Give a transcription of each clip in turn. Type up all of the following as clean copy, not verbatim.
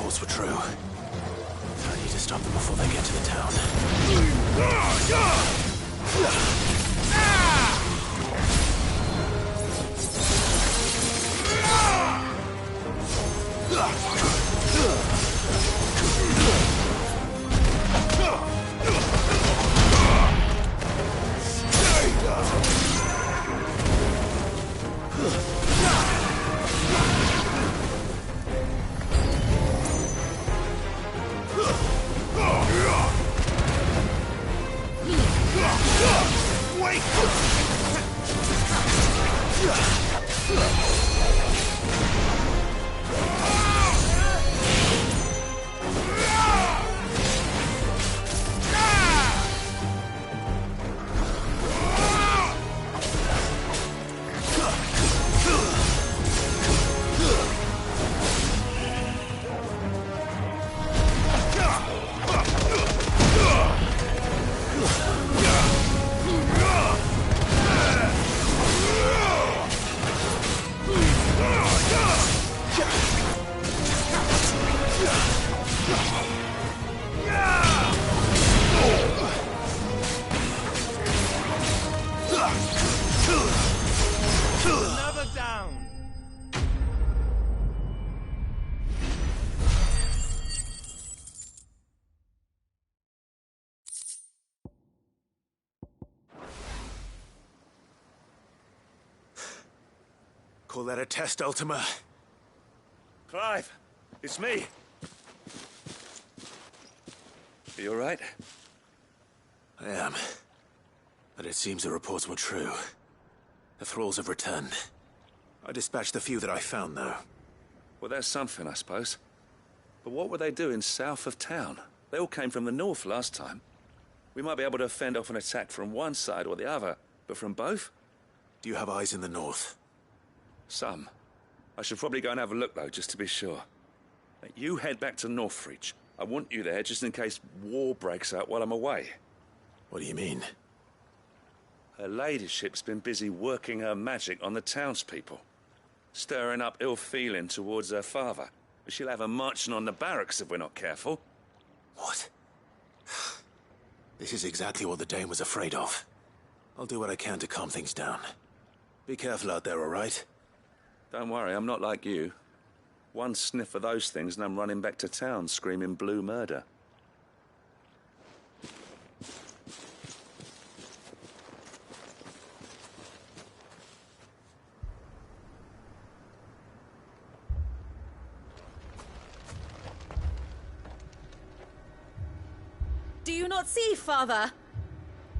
reports were true. I need to stop them before they get to the town. Call that a test, Ultima? Clive, it's me. Are you all right? I am. But it seems the reports were true. The thralls have returned. I dispatched the few that I found, though. Well, that's something, I suppose. But what were they doing south of town? They all came from the north last time. We might be able to fend off an attack from one side or the other, but from both? Do you have eyes in the north? Some. I should probably go and have a look, though, just to be sure. You head back to Northreach. I want you there just in case war breaks out while I'm away. What do you mean? Her ladyship's been busy working her magic on the townspeople, stirring up ill feeling towards her father. She'll have her marching on the barracks if we're not careful. What? This is exactly what the Dane was afraid of. I'll do what I can to calm things down. Be careful out there, all right? Don't worry, I'm not like you. One sniff of those things and I'm running back to town screaming blue murder. Do you not see, Father?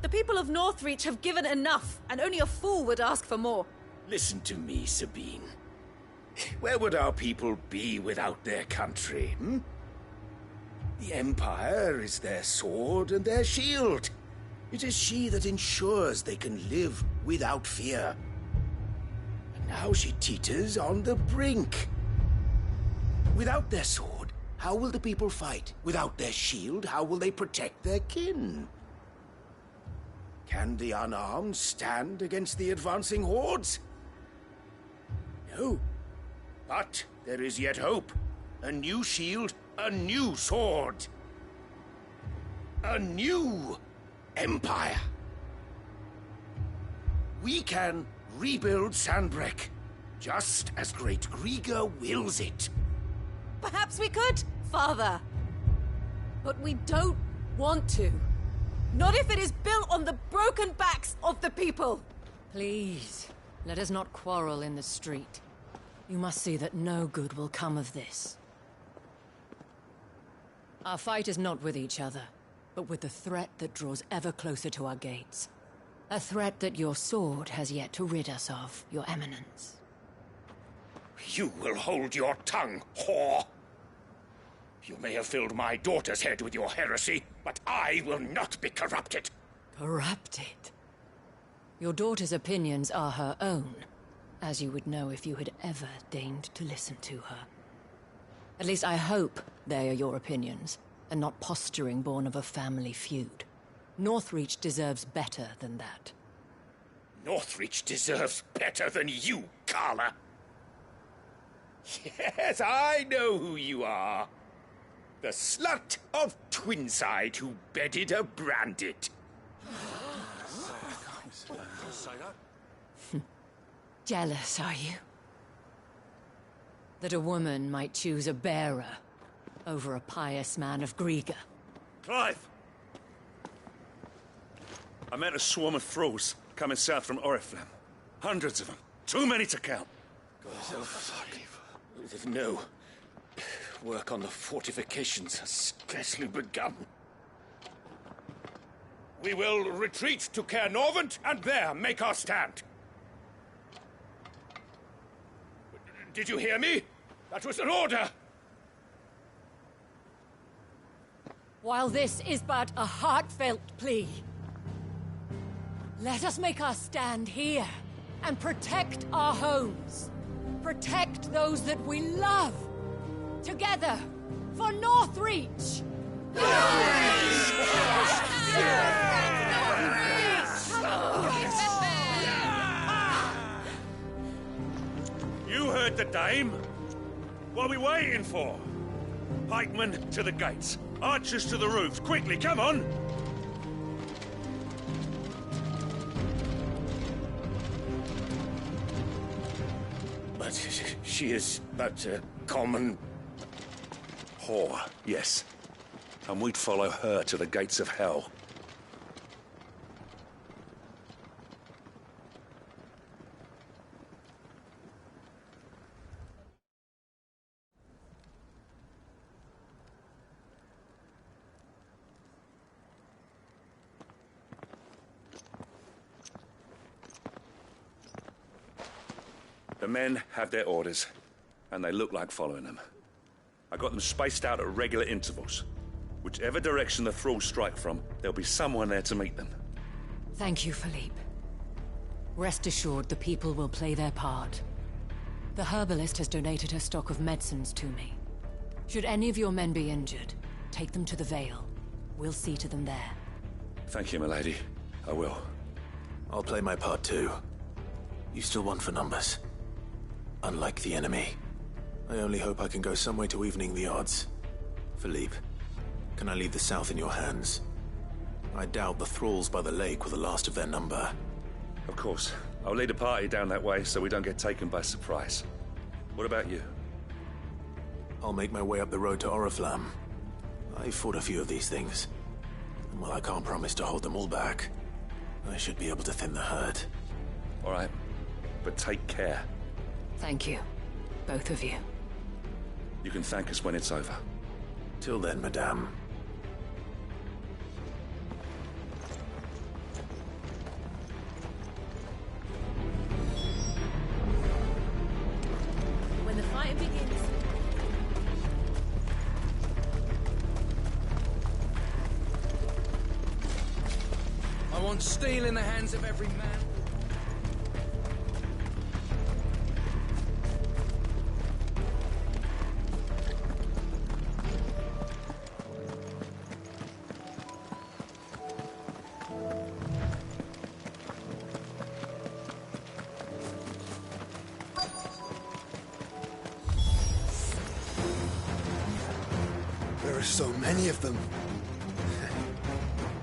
The people of Northreach have given enough, and only a fool would ask for more. Listen to me, Sabine. Where would our people be without their country, hmm? The Empire is their sword and their shield. It is she that ensures they can live without fear. And now she teeters on the brink. Without their sword, how will the people fight? Without their shield, how will they protect their kin? Can the unarmed stand against the advancing hordes? No. But there is yet hope. A new shield, a new sword. A new empire. We can rebuild Sandbreck, just as Great Griga wills it. Perhaps we could, Father. But we don't want to. Not if it is built on the broken backs of the people. Please, let us not quarrel in the street. You must see that no good will come of this. Our fight is not with each other, but with the threat that draws ever closer to our gates. A threat that your sword has yet to rid us of, Your Eminence. You will hold your tongue, whore! You may have filled my daughter's head with your heresy, but I will not be corrupted. Corrupted? Your daughter's opinions are her own, as you would know if you had ever deigned to listen to her. At least I hope they are your opinions, and not posturing born of a family feud. Northreach deserves better than that. Northreach deserves better than you, Carla. Yes, I know who you are. The slut of Twinside who bedded a Brandit. Jealous, are you? That a woman might choose a bearer over a pious man of Griega. Clive! I met a swarm of thralls coming south from Oriflamme. Hundreds of them. Too many to count. No. Work on the fortifications has scarcely begun. We will retreat to Caer Norvent and there make our stand. Did you hear me? That was an order! While this is but a heartfelt plea, let us make our stand here and protect our homes. Protect those that we love. Together, for Northreach! You heard the dame. What are we waiting for? Pikemen to the gates. Archers to the roofs. Quickly, come on! But she is but a common... Whore, yes. And we'd follow her to the gates of hell. The men have their orders, and they look like following them. I got them spaced out at regular intervals. Whichever direction the thralls strike from, there'll be someone there to meet them. Thank you, Philippe. Rest assured the people will play their part. The herbalist has donated her stock of medicines to me. Should any of your men be injured, take them to the Vale. We'll see to them there. Thank you, milady. I will. I'll play my part too. You still want for numbers. Unlike the enemy. I only hope I can go some way to evening the odds. Philippe, can I leave the south in your hands? I doubt the thralls by the lake were the last of their number. Of course. I'll lead a party down that way so we don't get taken by surprise. What about you? I'll make my way up the road to Oriflamme. I fought a few of these things. And while I can't promise to hold them all back, I should be able to thin the herd. All right. But take care. Thank you. Both of you. You can thank us when it's over. Till then, madame. When the fighting begins... I want steel in the hands of every man. There are so many of them.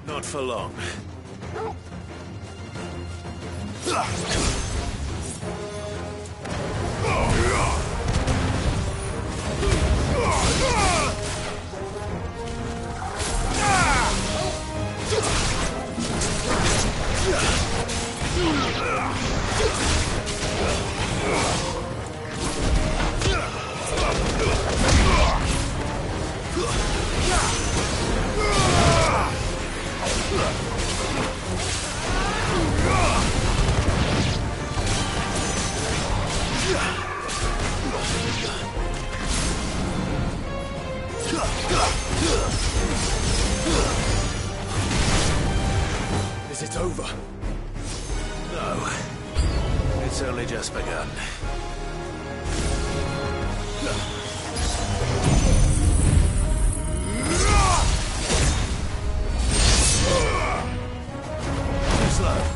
Not for long. Is it over? No. It's only just begun. Too slow.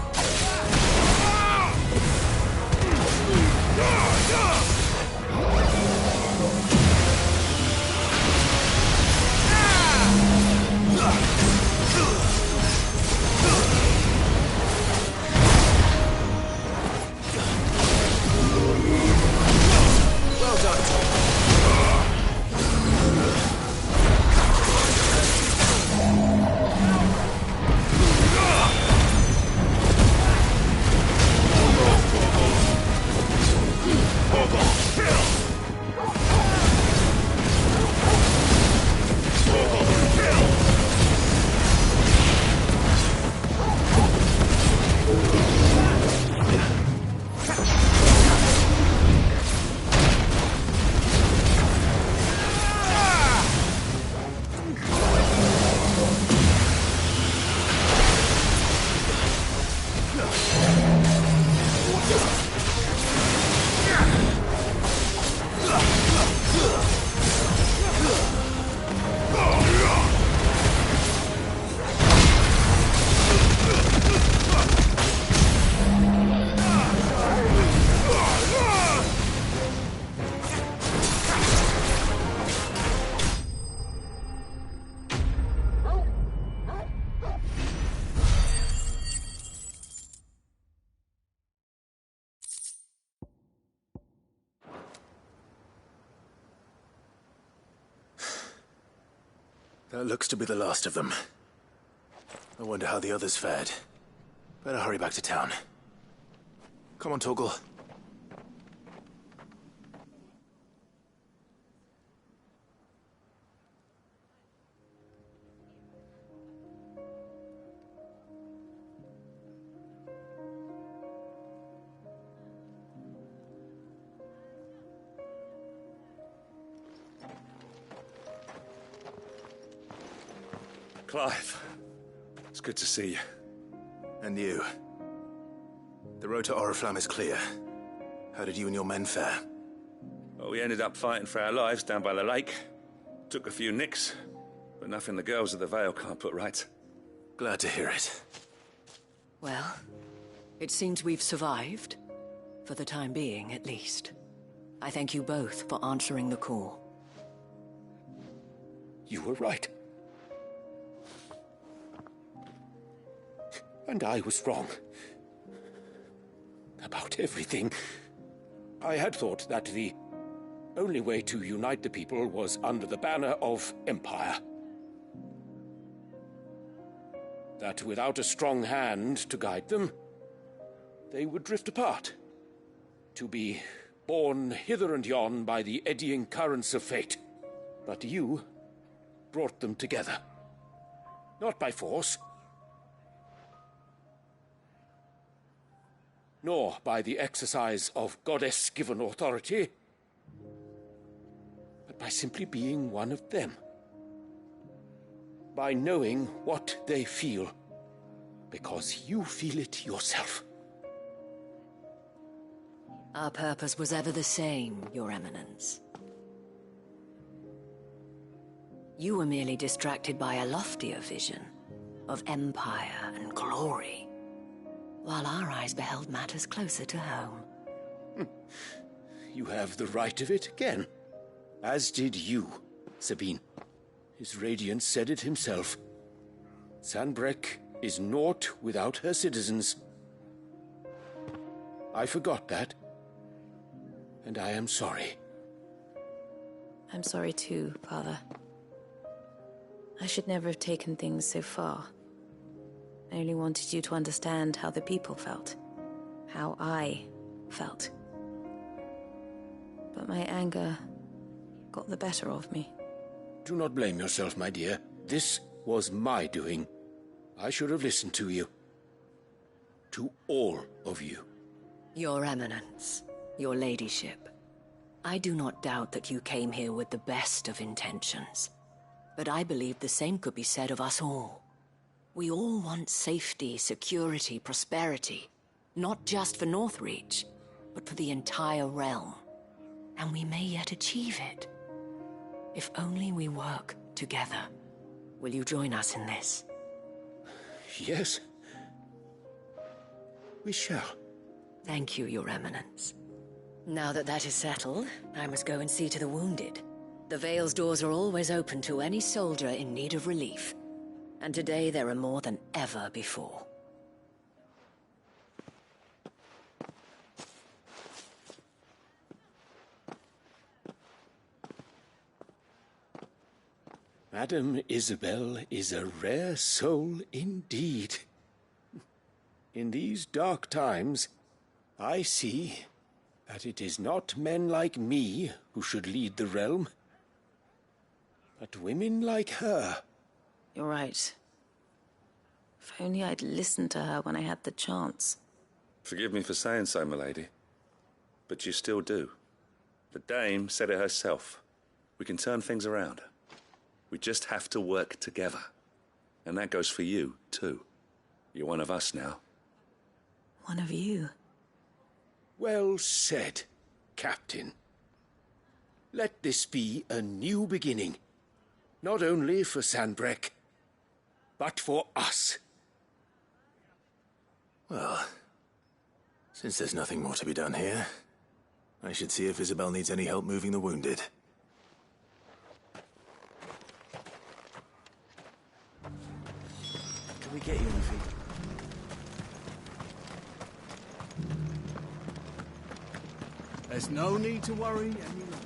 That looks to be the last of them. I wonder how the others fared. Better hurry back to town. Come on, Torgal. Clive, it's good to see you. And you. The road to Oriflamme is clear. How did you and your men fare? Well, we ended up fighting for our lives down by the lake. Took a few nicks, but nothing the girls of the Vale can't put right. Glad to hear it. Well, it seems we've survived. For the time being, at least. I thank you both for answering the call. You were right. And I was wrong. About everything. I had thought that the only way to unite the people was under the banner of Empire. That without a strong hand to guide them, they would drift apart. To be borne hither and yon by the eddying currents of fate. But you brought them together. Not by force, nor by the exercise of goddess-given authority, but by simply being one of them. By knowing what they feel, because you feel it yourself. Our purpose was ever the same, Your Eminence. You were merely distracted by a loftier vision of empire and glory, while our eyes beheld matters closer to home. You have the right of it again. As did you, Sabine. His radiance said it himself. Sanbreque is naught without her citizens. I forgot that, and I am sorry. I'm sorry too, Father. I should never have taken things so far. I only wanted you to understand how the people felt. How I felt. But my anger got the better of me. Do not blame yourself, my dear. This was my doing. I should have listened to you. To all of you. Your Eminence, your Ladyship, I do not doubt that you came here with the best of intentions. But I believe the same could be said of us all. We all want safety, security, prosperity. Not just for Northreach, but for the entire realm. And we may yet achieve it. If only we work together. Will you join us in this? Yes. We shall. Thank you, Your Eminence. Now that that is settled, I must go and see to the wounded. The Vale's doors are always open to any soldier in need of relief. And today there are more than ever before. Madame Isabel is a rare soul indeed. In these dark times, I see that it is not men like me who should lead the realm, but women like her. You're right. If only I'd listened to her when I had the chance. Forgive me for saying so, milady, but you still do. The Dame said it herself. We can turn things around. We just have to work together. And that goes for you, too. You're one of us now. One of you? Well said, Captain. Let this be a new beginning. Not only for Sanbreque, but for us. Well, since there's nothing more to be done here, I should see if Isabel needs any help moving the wounded. Can we get you anything? There's no need to worry any longer.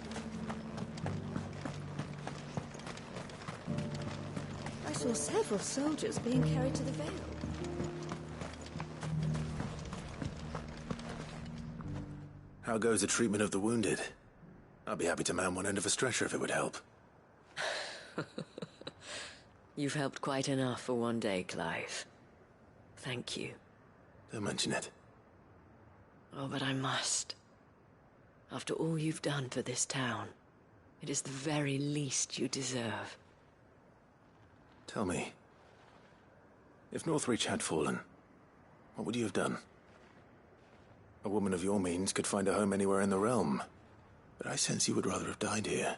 saw several soldiers being carried to the Vale. How goes the treatment of the wounded? I'd be happy to man one end of a stretcher if it would help. You've helped quite enough for one day, Clive. Thank you. Don't mention it. Oh, but I must. After all you've done for this town, it is the very least you deserve. Tell me, if Northreach had fallen, what would you have done? A woman of your means could find a home anywhere in the realm, but I sense you would rather have died here.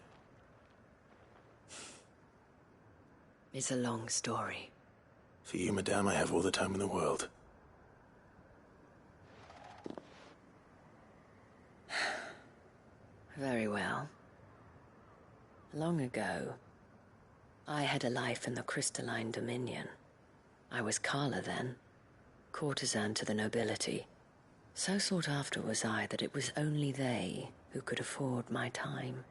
It's a long story. For you, madame, I have all the time in the world. Very well. Long ago, I had a life in the Crystalline Dominion. I was Carla then, courtesan to the nobility. So sought after was I that it was only they who could afford my time.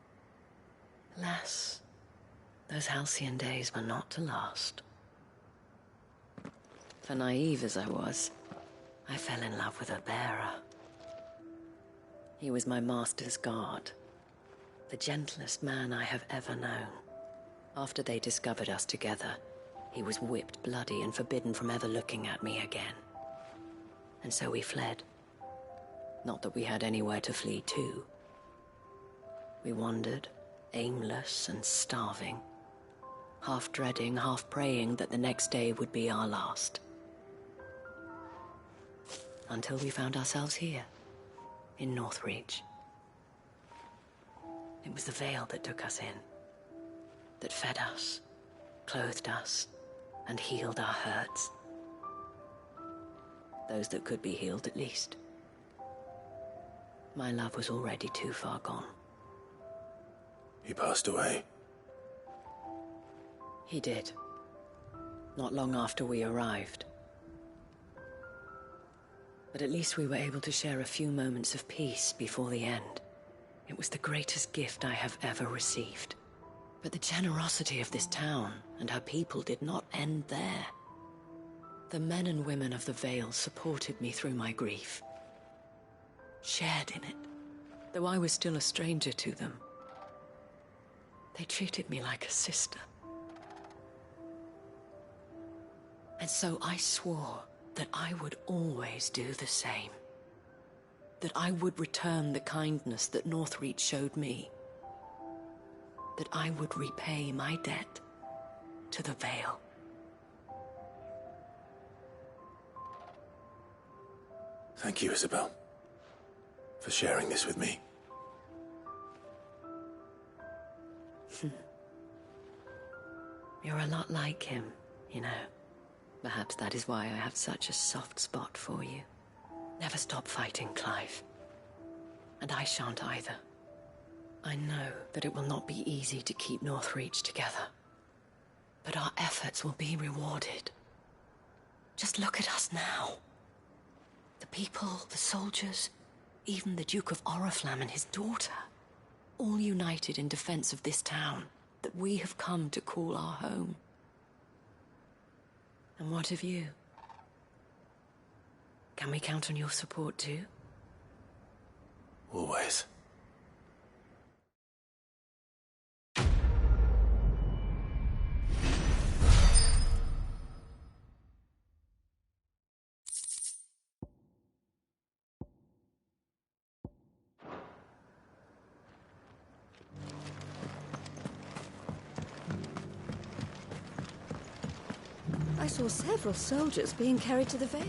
Alas, those halcyon days were not to last. For naive as I was, I fell in love with a bearer. He was my master's guard, the gentlest man I have ever known. After they discovered us together, he was whipped bloody and forbidden from ever looking at me again. And so we fled. Not that we had anywhere to flee to. We wandered, aimless and starving, half dreading, half praying that the next day would be our last. Until we found ourselves here, in Northreach. It was the Vale that took us in, that fed us, clothed us, and healed our hurts. Those that could be healed, at least. My love was already too far gone. He passed away. He did. Not long after we arrived. But at least we were able to share a few moments of peace before the end. It was the greatest gift I have ever received. But the generosity of this town and her people did not end there. The men and women of the Vale supported me through my grief. Shared in it, though I was still a stranger to them. They treated me like a sister. And so I swore that I would always do the same. That I would return the kindness that Northreach showed me. That I would repay my debt to the Vale. Thank you, Isabel, for sharing this with me. You're a lot like him, you know. Perhaps that is why I have such a soft spot for you. Never stop fighting, Clive. And I shan't either. I know that it will not be easy to keep Northreach together. But our efforts will be rewarded. Just look at us now. The people, the soldiers, even the Duke of Oriflamme and his daughter, all united in defense of this town that we have come to call our home. And what of you? Can we count on your support too? Always. I saw several soldiers being carried to the Vale.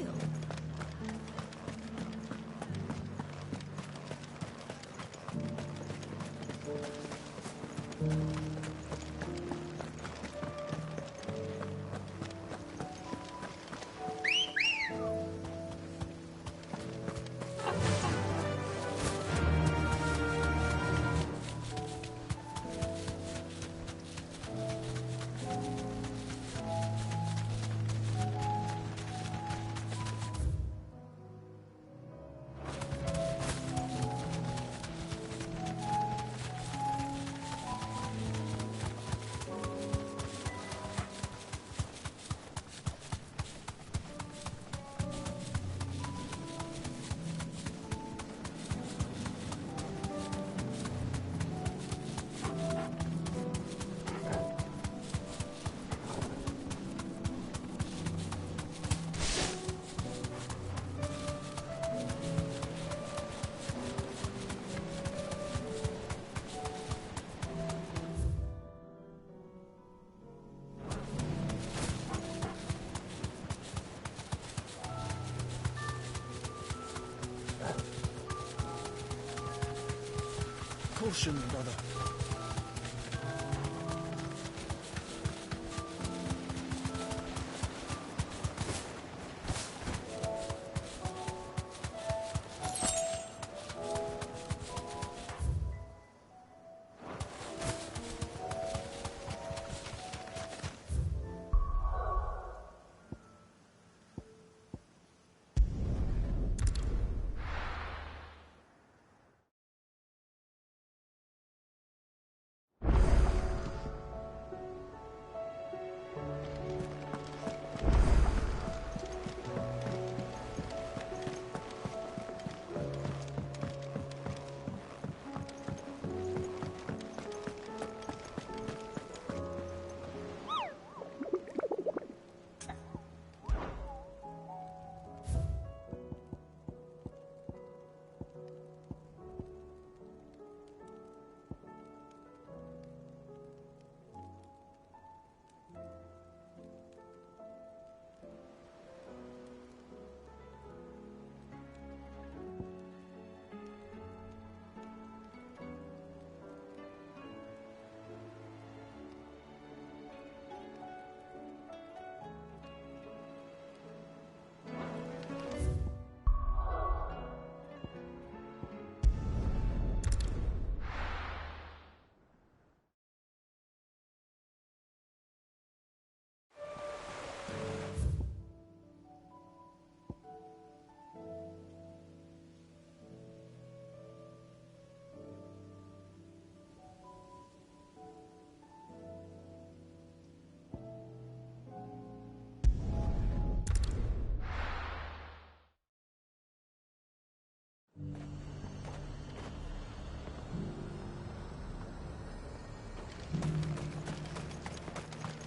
Caution, brother.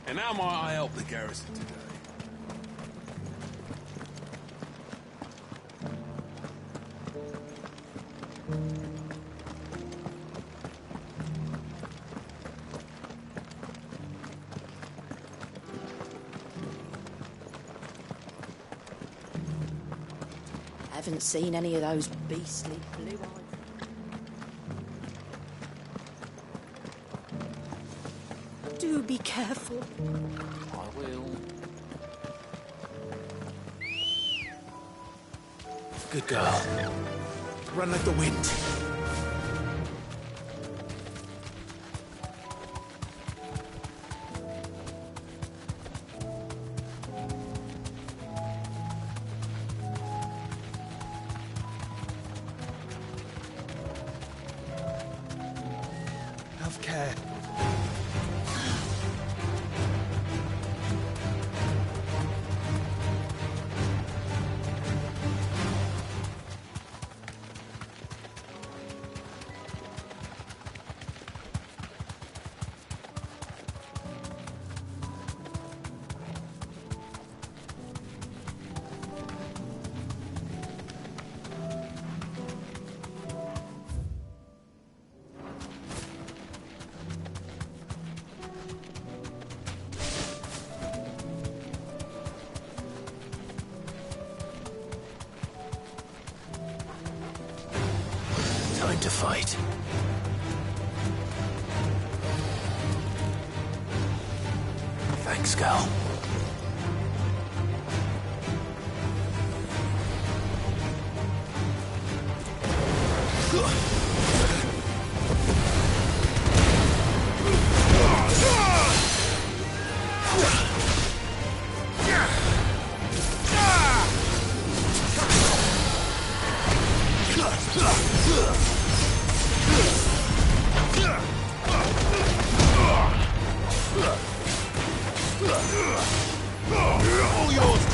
And how might I help the garrison today? Haven't seen any of those beastly blue eyes. Do be careful. I will. Good girl. Run like the wind. Have care. Time to fight. Thanks, girl. All yours,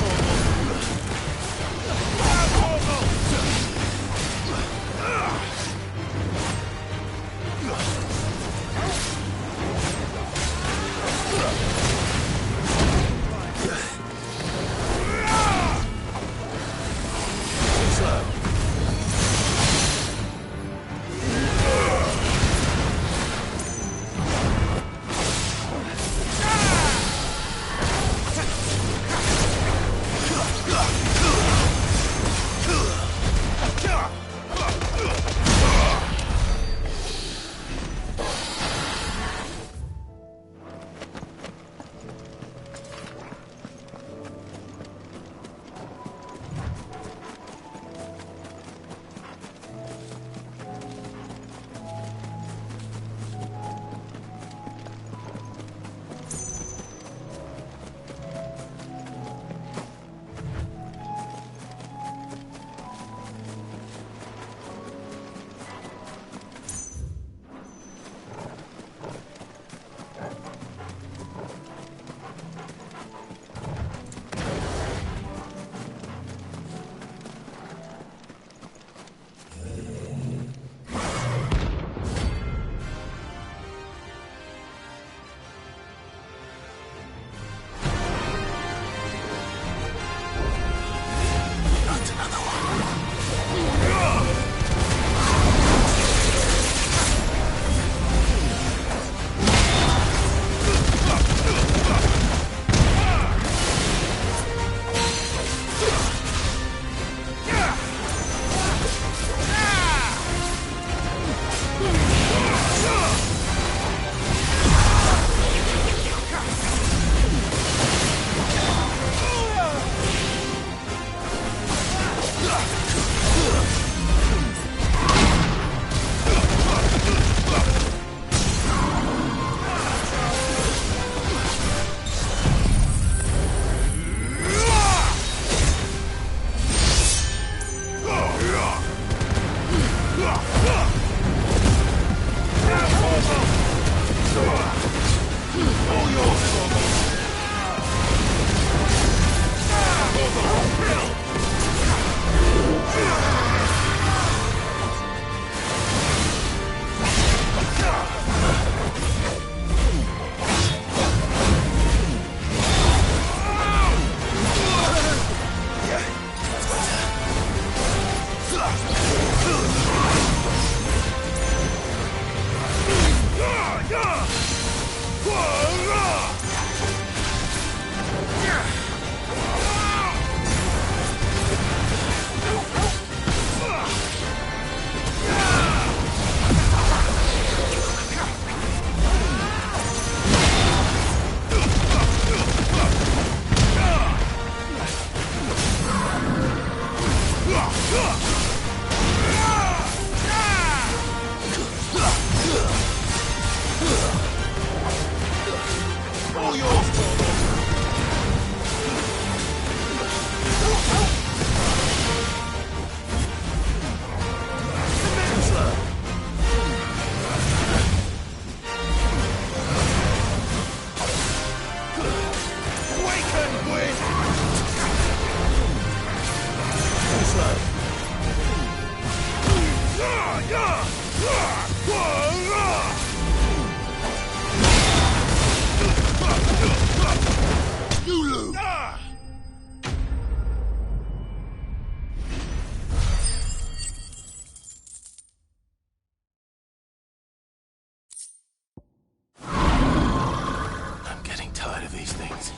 I'm getting tired of these things.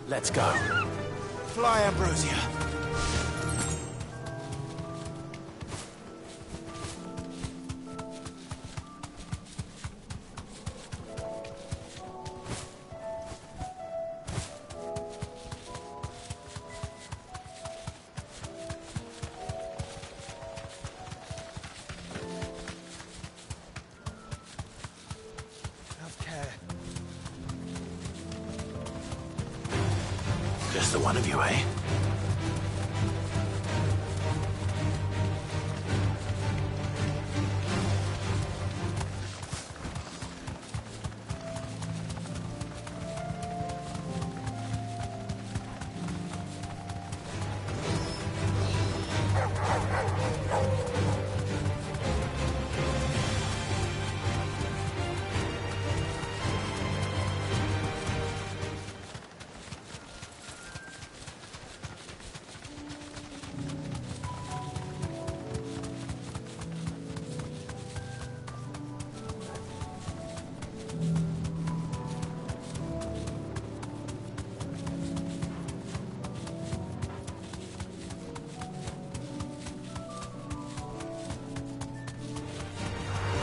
Let's go. Fly, Ambrosia. Just the one of you, eh?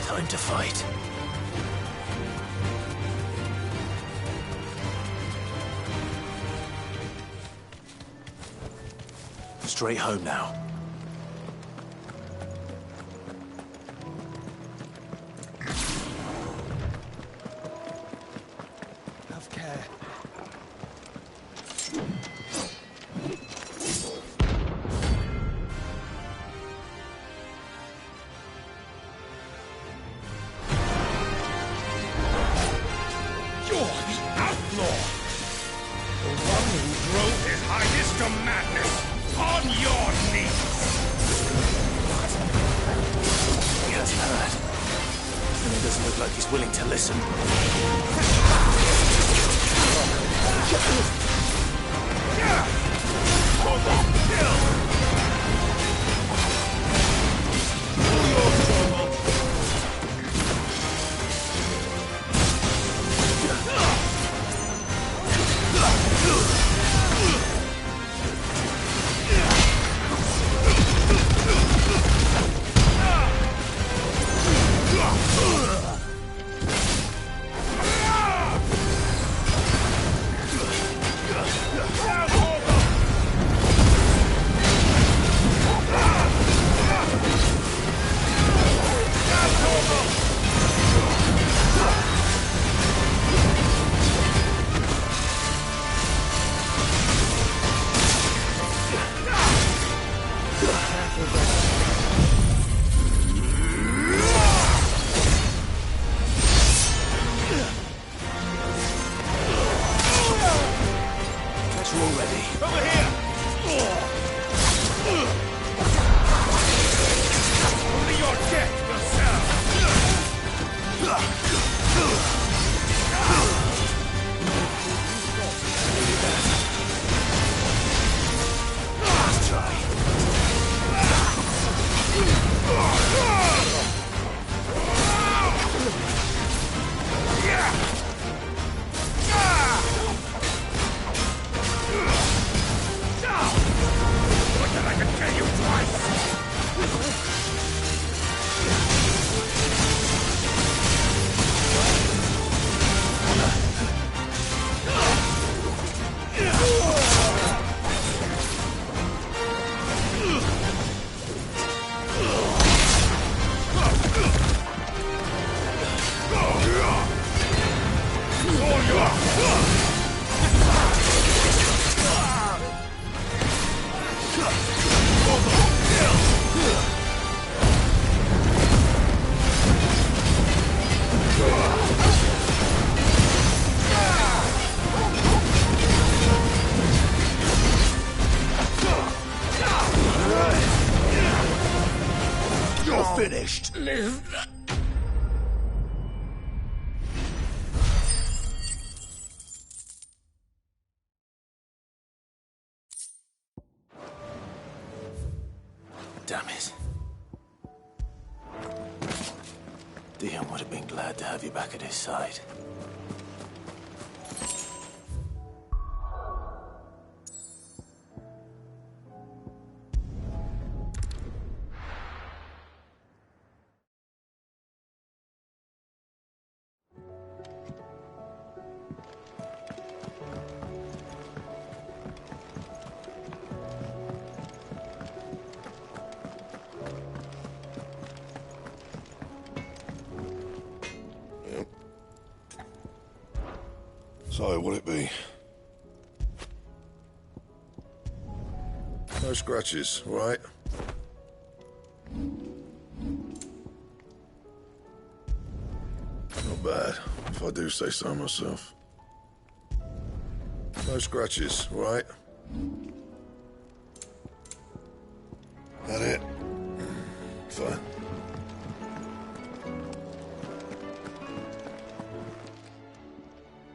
Time to fight. Straight home now. Have care. You're the outlaw! The one who drove his highness to madness on your knees! He hasn't heard. And it doesn't look like he's willing to listen. Finished. Damn it. Dion would have been glad to have you back at his side. So, what'll it be? No scratches, all right? Not bad, if I do say so myself. No scratches, all right? That it? Fine.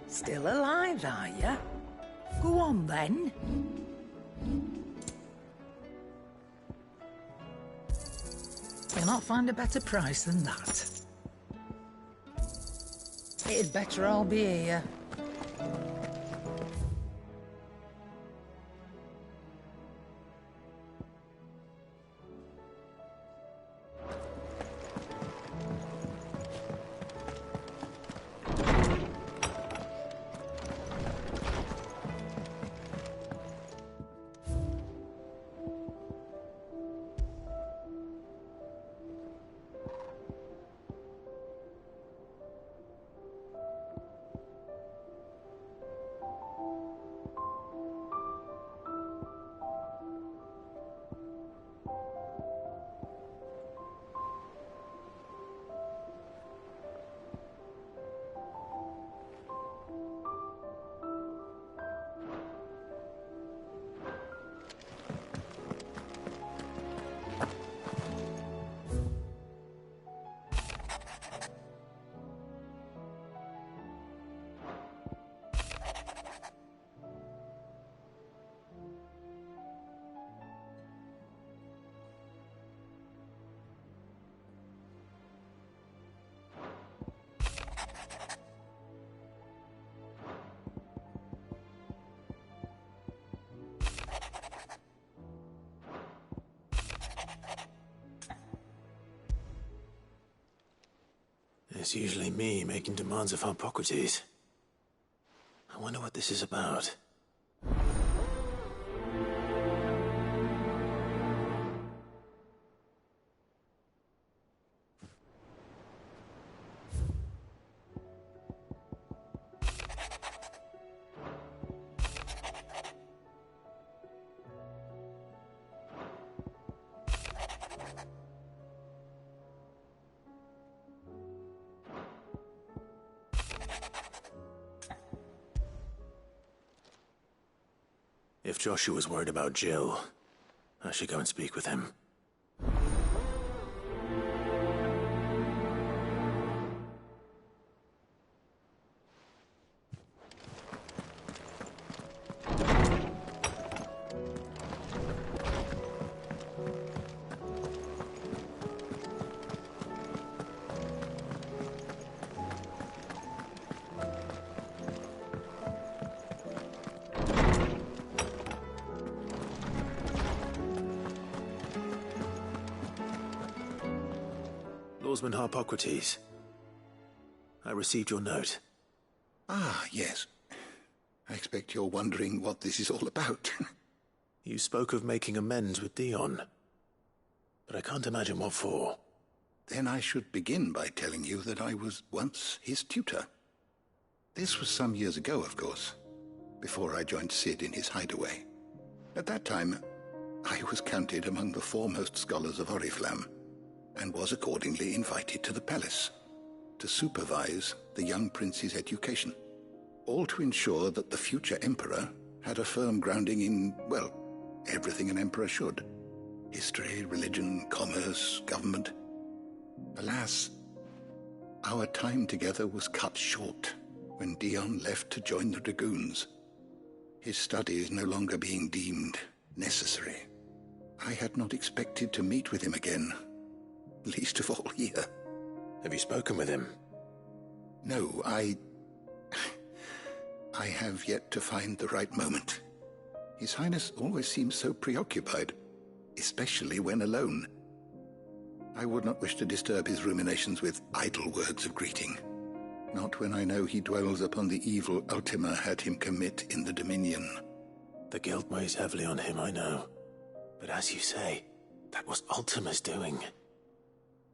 Still alive, are you? Go on, then. You'll not find a better price than that. It'd better all be here. It's usually me making demands of Hippocrates. I wonder what this is about. If Joshua's worried about Jill, I should go and speak with him. Lawsman Hippocrates, I received your note. Ah, yes. I expect you're wondering what this is all about. You spoke of making amends with Dion, but I can't imagine what for. Then I should begin by telling you that I was once his tutor. This was some years ago, of course, before I joined Sid in his hideaway. At that time, I was counted among the foremost scholars of Oriflamme, and was accordingly invited to the palace to supervise the young prince's education, all to ensure that the future emperor had a firm grounding in, well, everything an emperor should. History, religion, commerce, government. Alas, our time together was cut short when Dion left to join the Dragoons, his studies no longer being deemed necessary. I had not expected to meet with him again, least of all here. Have you spoken with him? No, I have yet to find the right moment. His Highness always seems so preoccupied, especially when alone. I would not wish to disturb his ruminations with idle words of greeting, not when I know he dwells upon the evil Ultima had him commit in the Dominion. The guilt weighs heavily on him, I know. But as you say, that was Ultima's doing.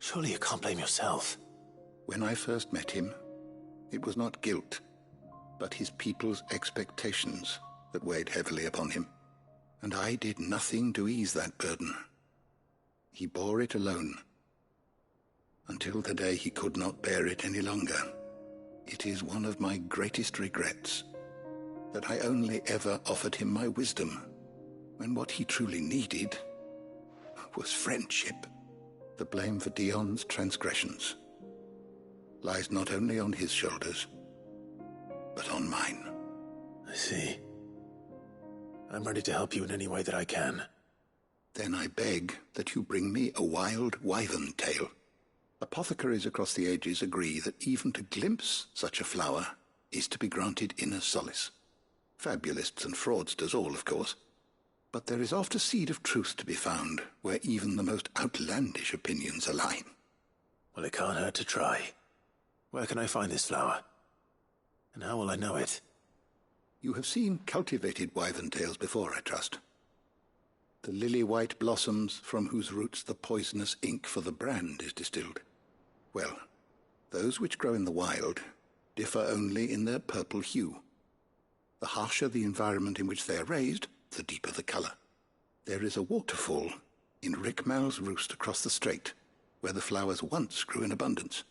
Surely you can't blame yourself. When I first met him, it was not guilt, but his people's expectations that weighed heavily upon him. And I did nothing to ease that burden. He bore it alone, until the day he could not bear it any longer. It is one of my greatest regrets that I only ever offered him my wisdom, when what he truly needed was friendship. The blame for Dion's transgressions lies not only on his shoulders, but on mine. I see. I'm ready to help you in any way that I can. Then I beg that you bring me a wild wyvern tail. Apothecaries across the ages agree that even to glimpse such a flower is to be granted inner solace. Fabulists and fraudsters all, of course. But there is oft a seed of truth to be found where even the most outlandish opinions align. Well, it can't hurt to try. Where can I find this flower? And how will I know it? You have seen cultivated wyvern tails before, I trust. The lily-white blossoms from whose roots the poisonous ink for the brand is distilled. Well, those which grow in the wild differ only in their purple hue. The harsher the environment in which they are raised, the deeper the color. There is a waterfall in Rickmal's roost across the strait, where the flowers once grew in abundance.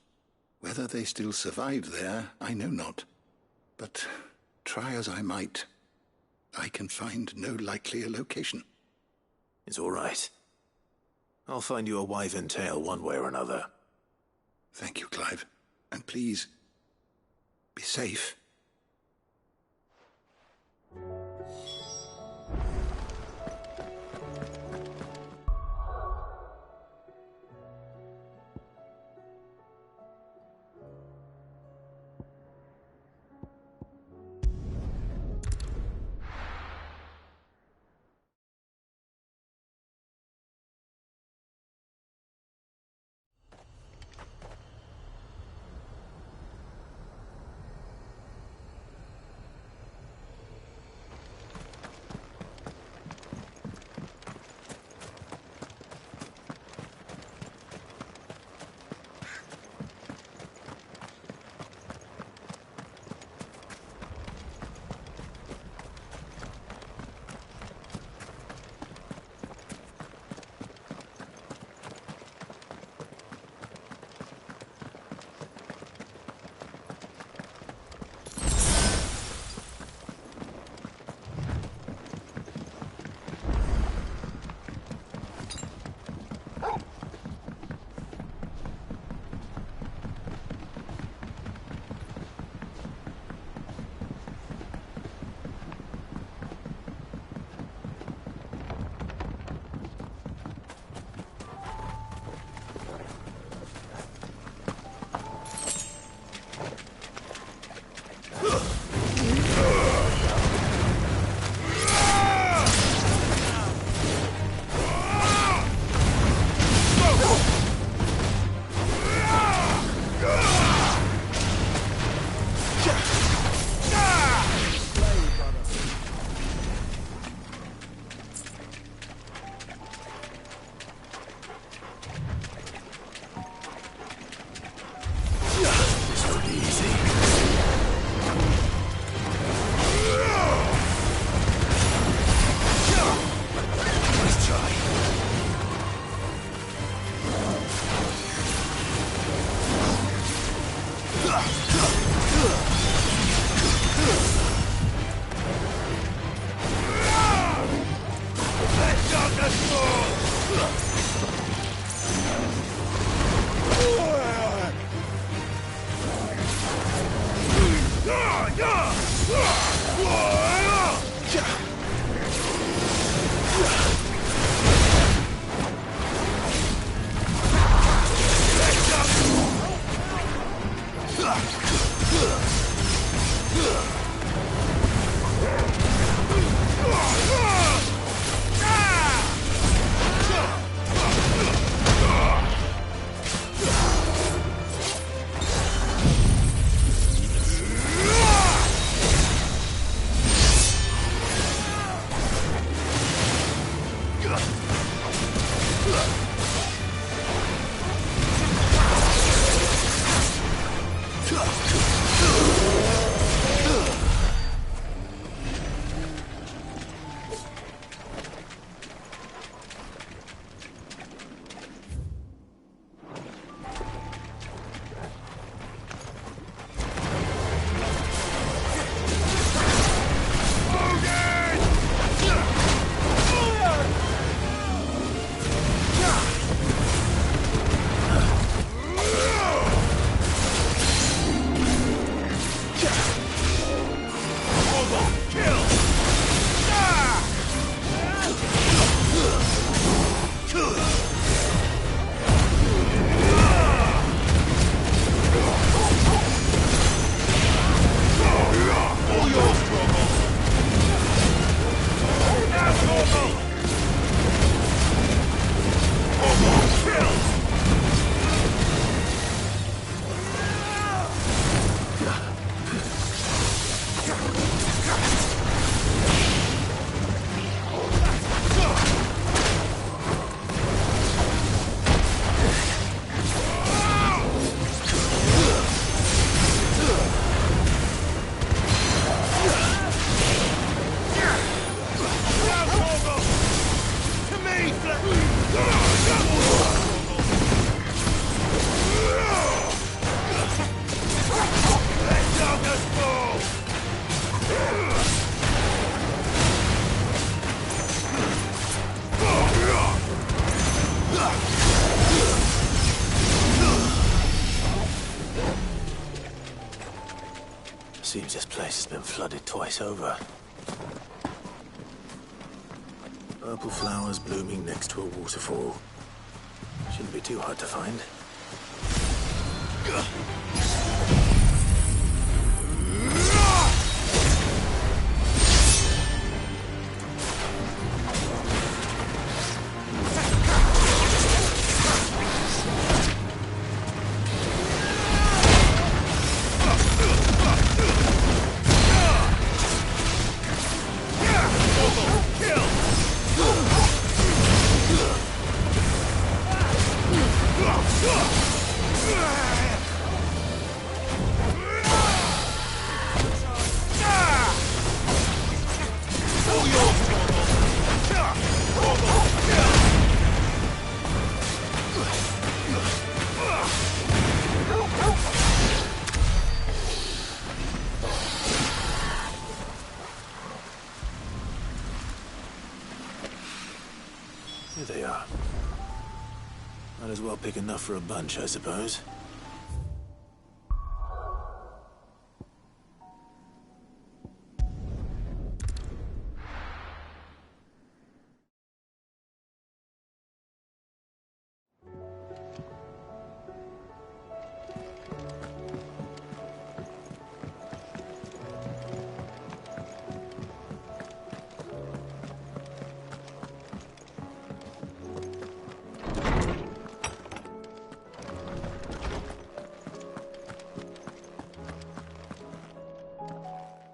Whether they still survive there, I know not. But try as I might, I can find no likelier location. It's all right. I'll find you a wyvern tail one way or another. Thank you, Clive. And please, be safe. Seems this place has been flooded twice over. Purple flowers blooming next to a waterfall. Shouldn't be too hard to find. Here they are. Might as well pick enough for a bunch, I suppose.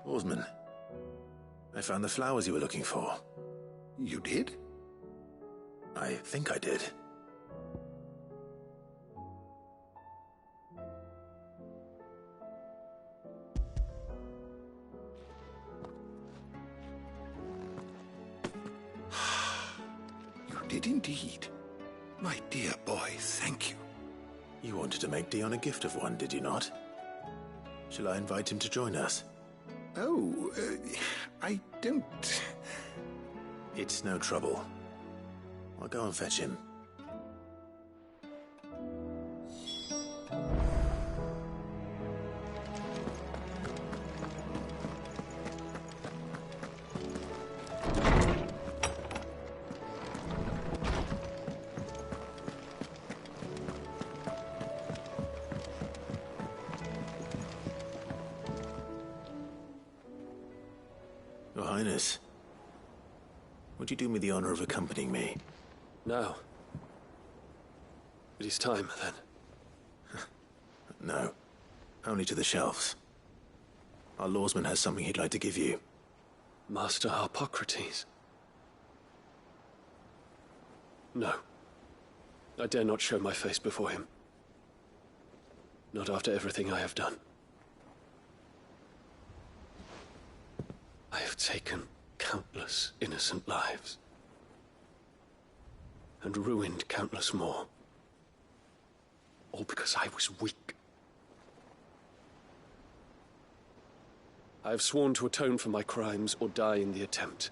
Oarsman, I found the flowers you were looking for. You did? I think I did. You did indeed. My dear boy, thank you. You wanted to make Dion a gift of one, did you not? Shall I invite him to join us? Oh, I don't... It's no trouble. I'll go and fetch him. Your Highness, would you do me the honor of accompanying me? Now. It is time, then. No. Only to the shelves. Our lawsman has something he'd like to give you. Master Harpocrates. No. I dare not show my face before him. Not after everything I have done. I have taken countless innocent lives. And ruined countless more. All because I was weak. I have sworn to atone for my crimes or die in the attempt.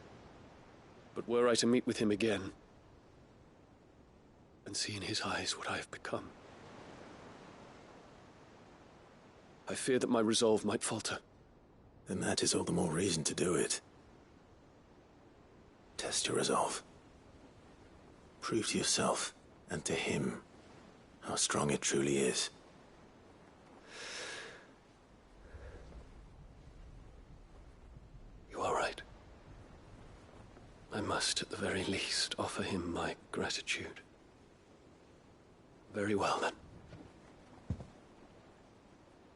But were I to meet with him again, and see in his eyes what I have become, I fear that my resolve might falter. Then that is all the more reason to do it. Test your resolve. Prove to yourself, and to him, how strong it truly is. You are right. I must, at the very least, offer him my gratitude. Very well, then.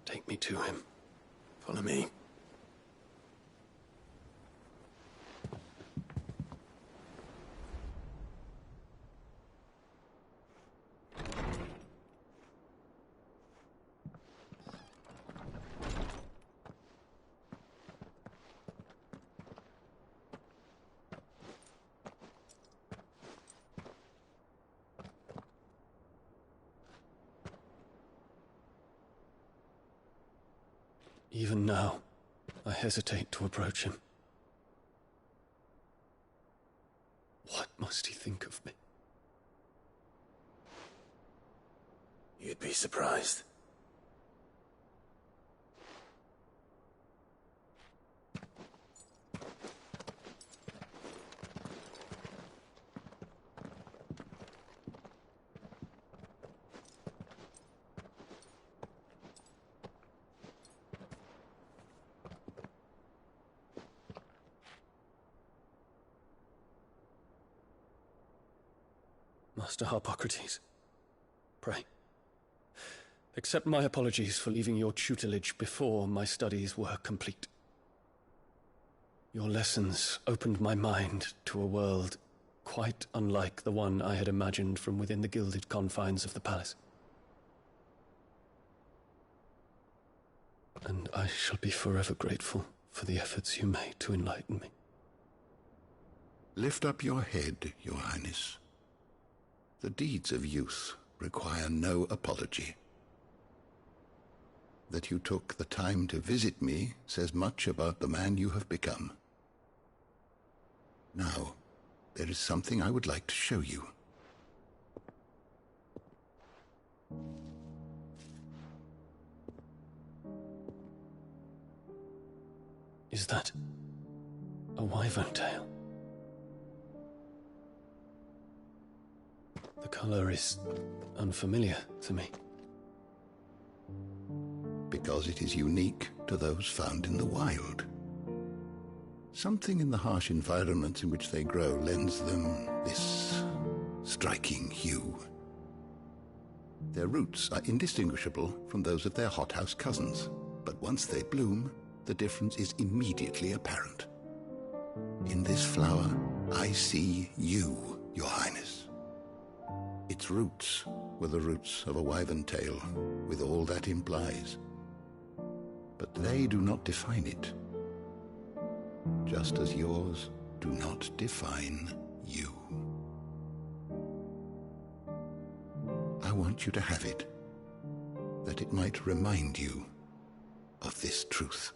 Take me to him. Follow me. Even now, I hesitate to approach him. What must he think of me? You'd be surprised. Master Harpocrates, pray, accept my apologies for leaving your tutelage before my studies were complete. Your lessons opened my mind to a world quite unlike the one I had imagined from within the gilded confines of the palace. And I shall be forever grateful for the efforts you made to enlighten me. Lift up your head, Your Highness. The deeds of youth require no apology. That you took the time to visit me says much about the man you have become. Now, there is something I would like to show you. Is that a wyvern tail? The color is unfamiliar to me. Because it is unique to those found in the wild. Something in the harsh environments in which they grow lends them this striking hue. Their roots are indistinguishable from those of their hothouse cousins, but once they bloom, the difference is immediately apparent. In this flower, I see you, Your Highness. Its roots were the roots of a wyvern tail, with all that implies. But they do not define it, just as yours do not define you. I want you to have it, that it might remind you of this truth.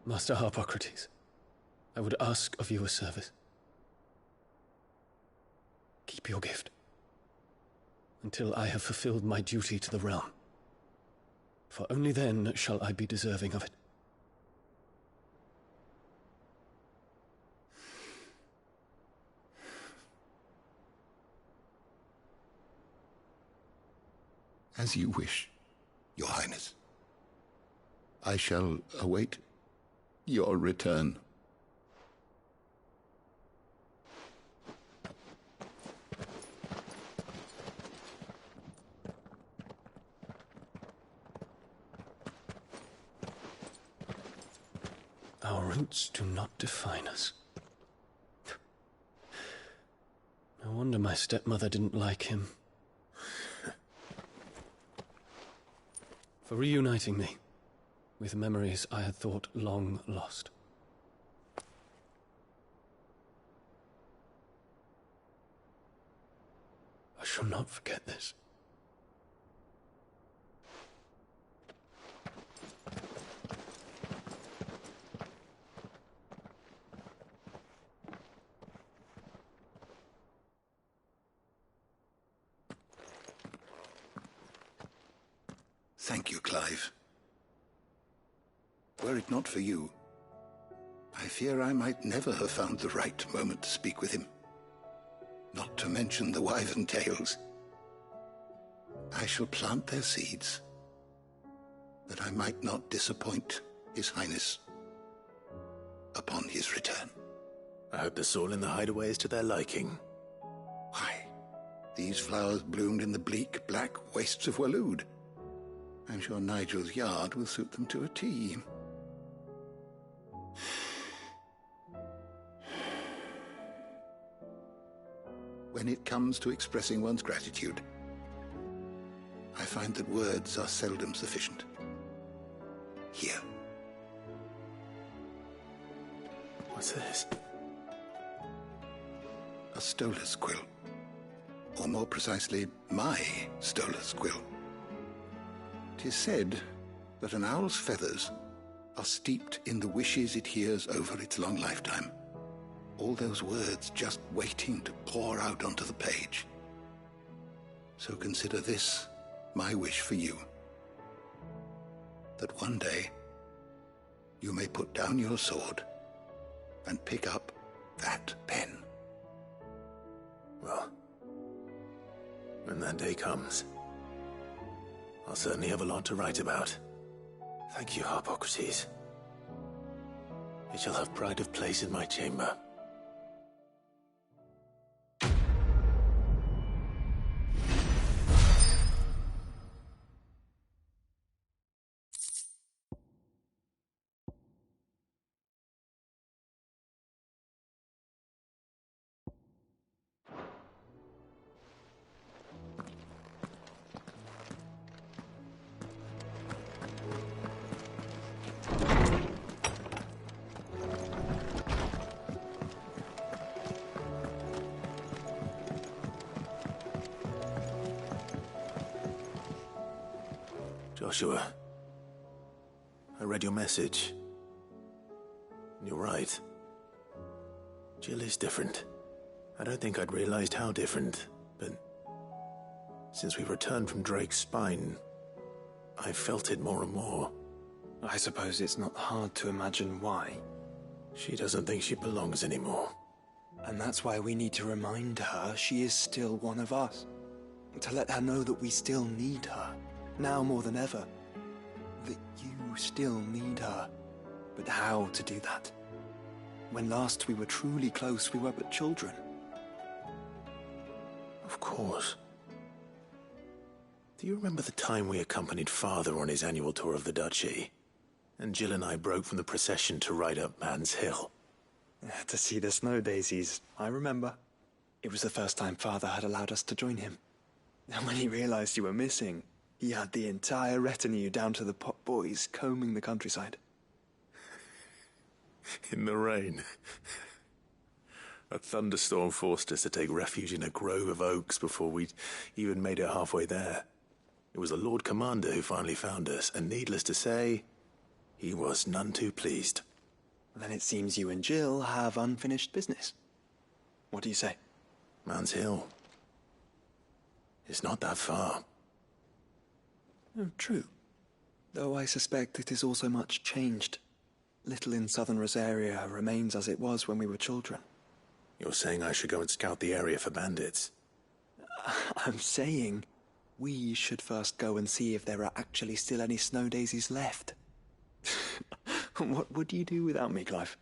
Master Harpocrates, I would ask of you a service. Keep your gift until I have fulfilled my duty to the realm, for only then shall I be deserving of it. As you wish, Your Highness. I shall await your return. Our roots do not define us. No wonder my stepmother didn't like him. For reuniting me with memories I had thought long lost. I shall not forget this. Thank you, Clive. Were it not for you, I fear I might never have found the right moment to speak with him. Not to mention the wyvern tales. I shall plant their seeds, that I might not disappoint His Highness upon his return. I hope the soil in the hideaway is to their liking. Why, these flowers bloomed in the bleak, black wastes of Waloed. I'm sure Nigel's yard will suit them to a T. When it comes to expressing one's gratitude, I find that words are seldom sufficient. Here. What's this? A stolas quill. Or more precisely, my stolas quill. 'Tis said that an owl's feathers are steeped in the wishes it hears over its long lifetime. All those words just waiting to pour out onto the page. So consider this my wish for you. That one day you may put down your sword and pick up that pen. Well, when that day comes, I'll certainly have a lot to write about. Thank you, Harpocrates. It shall have pride of place in my chamber. Joshua, I read your message. You're right. Jill is different. I don't think I'd realized how different, but since we returned from Drake's spine, I've felt it more and more. I suppose it's not hard to imagine why. She doesn't think she belongs anymore. And that's why we need to remind her she is still one of us. To let her know that we still need her. Now more than ever, that you still need her. But how to do that? When last we were truly close, we were but children. Of course. Do you remember the time we accompanied Father on his annual tour of the Duchy? And Jill and I broke from the procession to ride up Man's Hill. To see the snow daisies, I remember. It was the first time Father had allowed us to join him. And when he realized you were missing, he had the entire retinue down to the pot boys combing the countryside. In the rain. A thunderstorm forced us to take refuge in a grove of oaks before we'd even made it halfway there. It was the Lord Commander who finally found us, and needless to say, he was none too pleased. Then it seems you and Jill have unfinished business. What do you say? Man's Hill. It's not that far. Oh, true. Though I suspect it is also much changed. Little in southern Rosaria remains as it was when we were children. You're saying I should go and scout the area for bandits? I'm saying we should first go and see if there are actually still any snow daisies left. What would you do without me, Clive?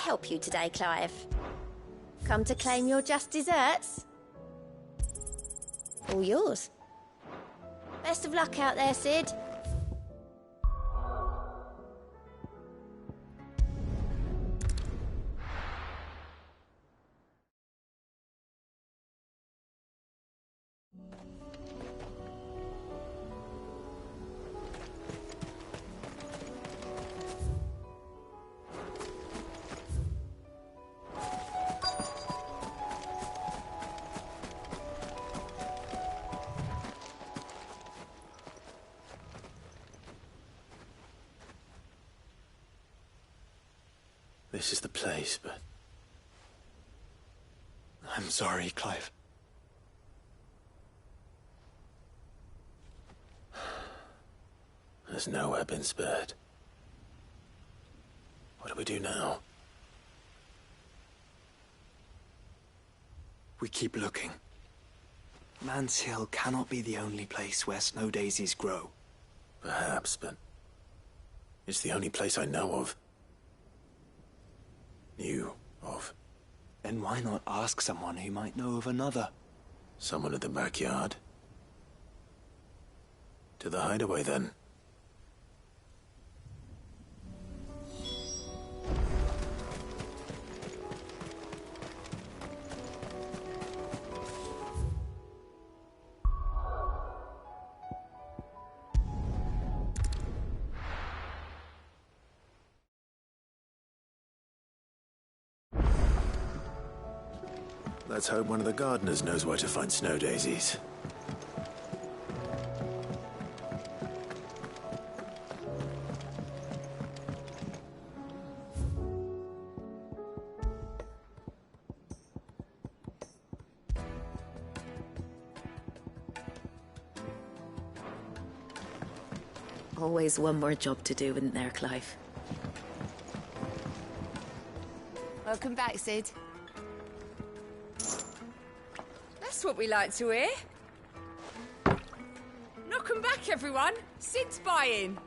Help you today, Clive? Come to claim your just desserts? All yours. Best of luck out there, Sid. This is the place, but... I'm sorry, Clive. There's nowhere been spared. What do we do now? We keep looking. Man's Hill cannot be the only place where snow daisies grow. Perhaps, but... it's the only place I know of. Knew of. Then why not ask someone who might know of another? Someone at the backyard? To the hideaway, then. Let's hope one of the gardeners knows where to find snow daisies. Always one more job to do, isn't there, Clive? Welcome back, Sid. That's what we like to hear. Knock 'em back, everyone. Sid's buying.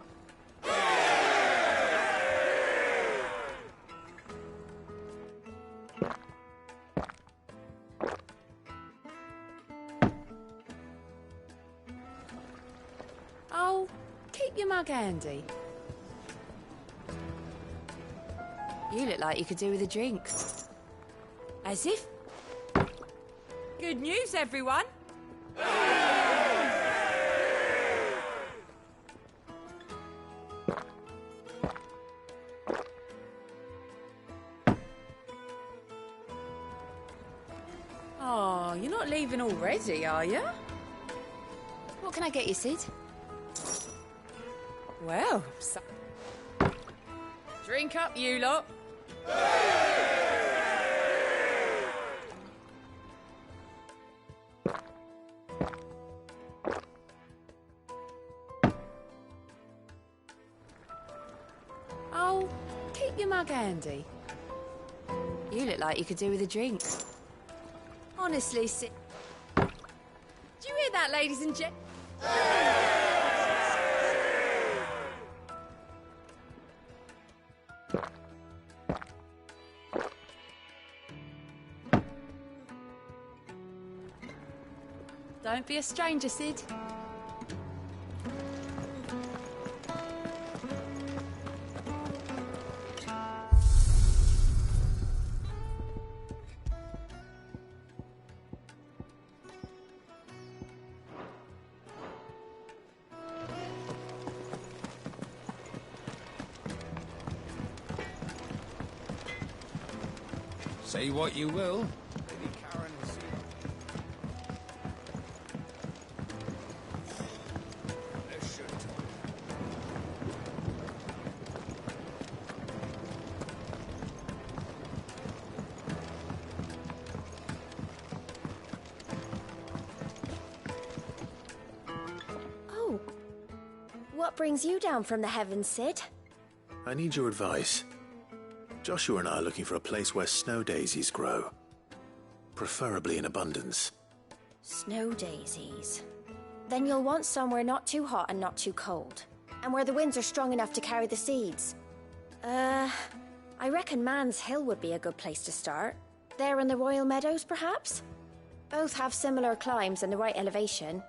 Oh, keep your mug handy. You look like you could do with a drink. As if... Good news, everyone! Oh, you're not leaving already, are you? What can I get you, Sid? Well, drink up, you lot. Oh, keep your mug handy. You look like you could do with a drink. Honestly, Sid. Do you hear that, ladies and gents? Don't be a stranger, Sid. Say what you will. Lady Karen will see. Let's shoot. Oh. What brings you down from the heavens, Sid? I need your advice. Joshua and I are looking for a place where snow daisies grow. Preferably in abundance. Snow daisies. Then you'll want somewhere not too hot and not too cold. And where the winds are strong enough to carry the seeds. I reckon Man's Hill would be a good place to start. There in the Royal Meadows, perhaps? Both have similar climbs and the right elevation.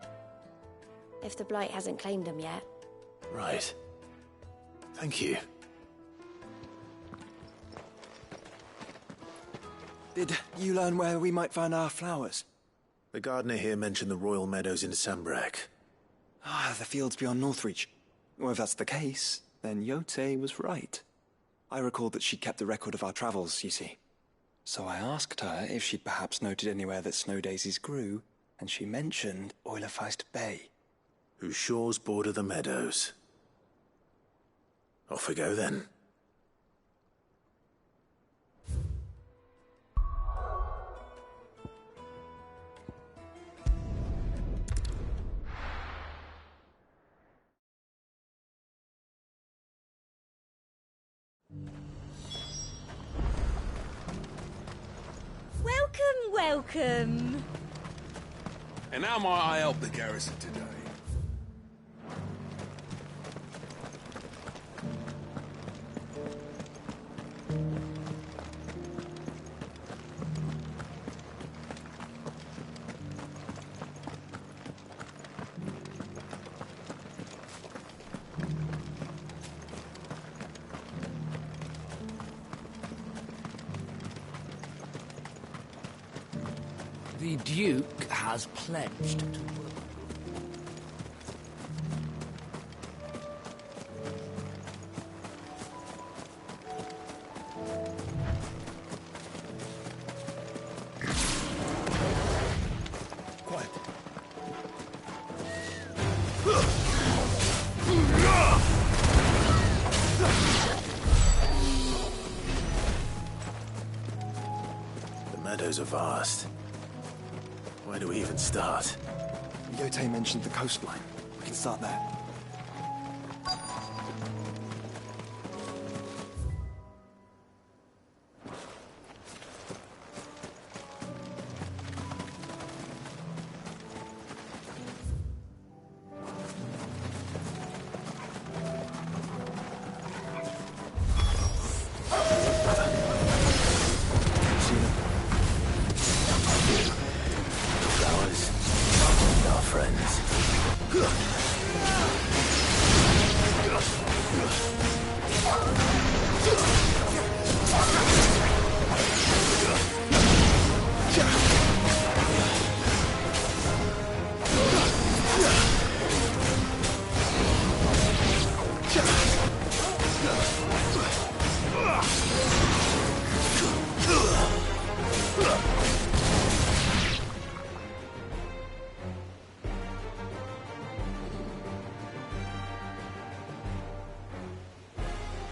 If the Blight hasn't claimed them yet. Right. Thank you. Did you learn where we might find our flowers? The gardener here mentioned the Royal Meadows in Sambrek. Ah, the fields beyond Northreach. Well, if that's the case, then Yote was right. I recalled that she kept the record of our travels, you see. So I asked her if she'd perhaps noted anywhere that snow daisies grew, and she mentioned Oilerfeist Bay. Whose shores border the meadows. Off we go then. Welcome. And how might I help the garrison today? The Duke has pledged to work. Quiet. The meadows are vast. Where do we even start? Yote mentioned the coastline. We can start there.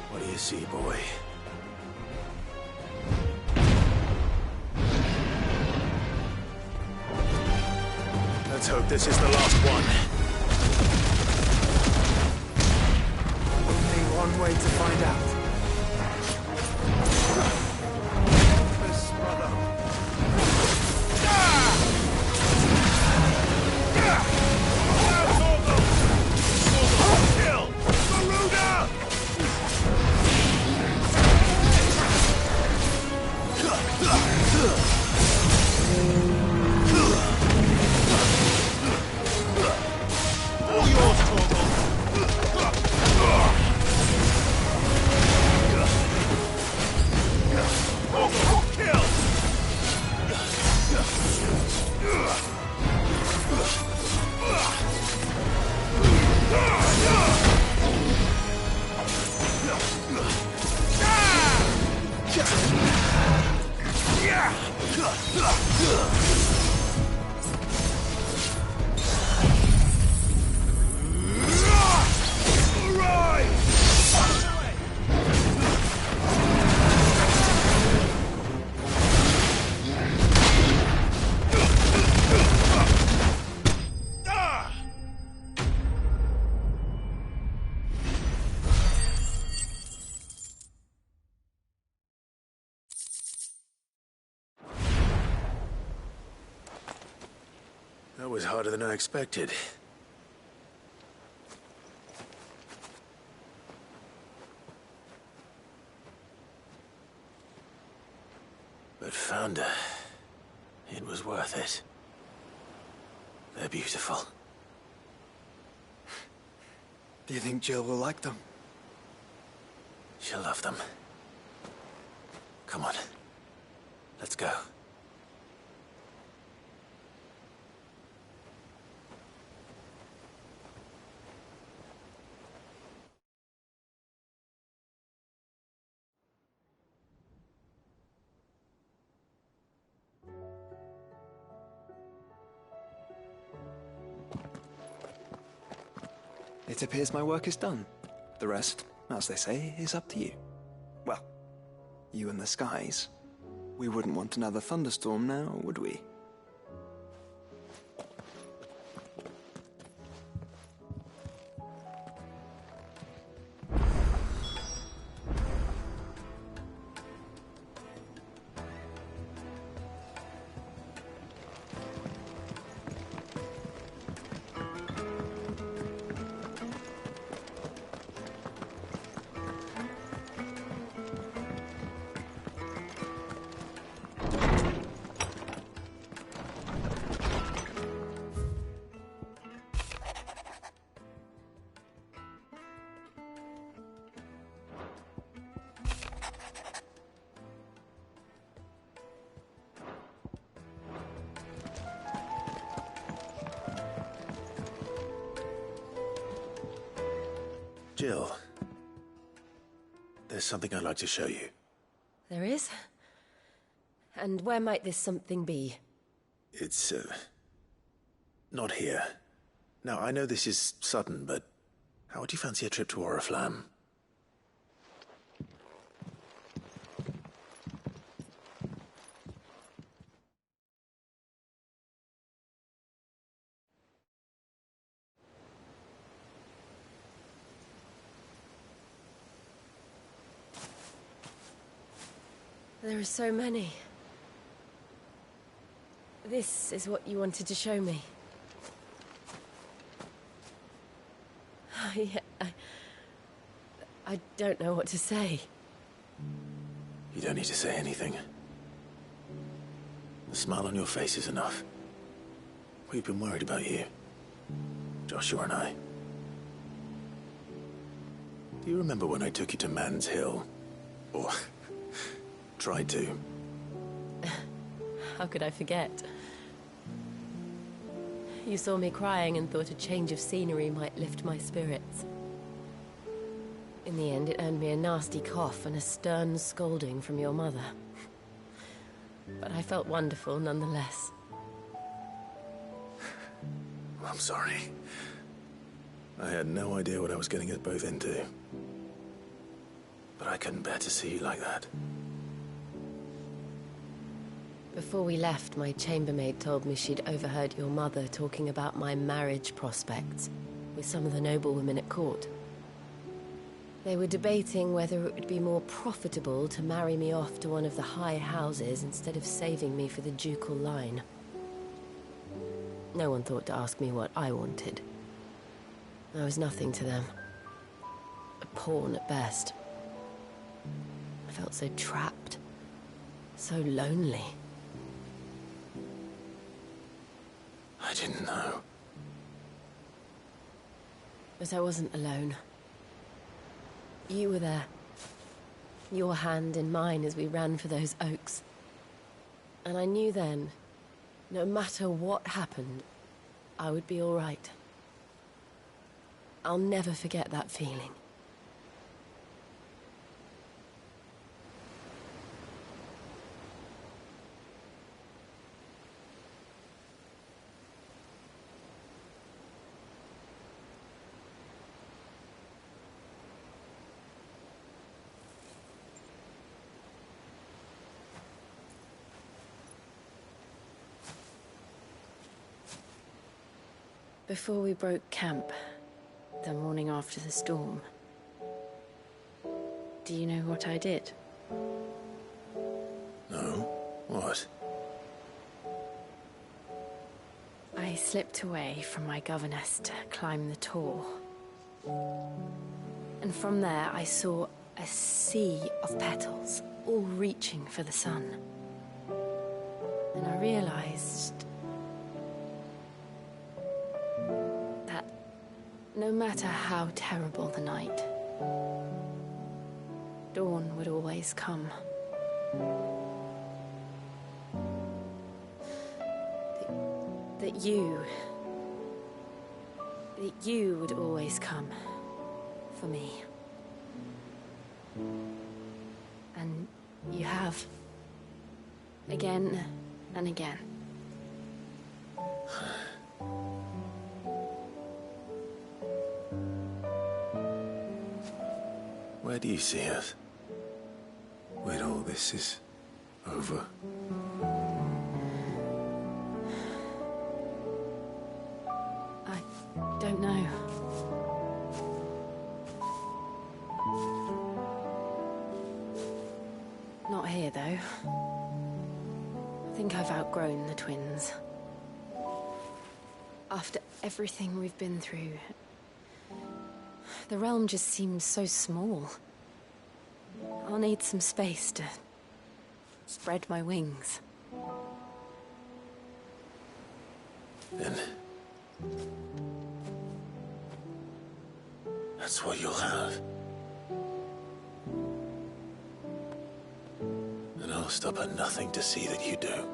What do you see, boy? Let's hope this is the last one. Only one way to find out. That was harder than I expected. But found her. It was worth it. They're beautiful. Do you think Jill will like them? She'll love them. Come on. Let's go. It appears my work is done. The rest, as they say, is up to you. Well, you and the skies. We wouldn't want another thunderstorm now, would we? Jill, there's something I'd like to show you. There is? And where might this something be? It's, not here. Now, I know this is sudden, but how would you fancy a trip to Oriflamme? There are so many. This is what you wanted to show me. I don't know what to say. You don't need to say anything. The smile on your face is enough. We've been worried about you. Joshua and I. Do you remember when I took you to Man's Hill? Or tried to? How could I forget? You saw me crying and thought a change of scenery might lift my spirits. In the end, it earned me a nasty cough and a stern scolding from your mother. But I felt wonderful nonetheless. I'm sorry. I had no idea what I was getting us both into. But I couldn't bear to see you like that. Before we left, my chambermaid told me she'd overheard your mother talking about my marriage prospects with some of the noblewomen at court. They were debating whether it would be more profitable to marry me off to one of the high houses instead of saving me for the ducal line. No one thought to ask me what I wanted. I was nothing to them. A pawn at best. I felt so trapped. So lonely. I didn't know. But I wasn't alone. You were there. Your hand in mine as we ran for those oaks. And I knew then, no matter what happened, I would be all right. I'll never forget that feeling. Before we broke camp, the morning after the storm, do you know what I did? No? What? I slipped away from my governess to climb the tor. And from there I saw a sea of petals, all reaching for the sun. And I realized that no matter how terrible the night, dawn would always come. That you would always come for me. And you have. Again and again. Where do you see us? When all this is over? I don't know. Not here, though. I think I've outgrown the twins. After everything we've been through, the realm just seems so small. I'll need some space to spread my wings. Then that's what you'll have. And I'll stop at nothing to see that you do.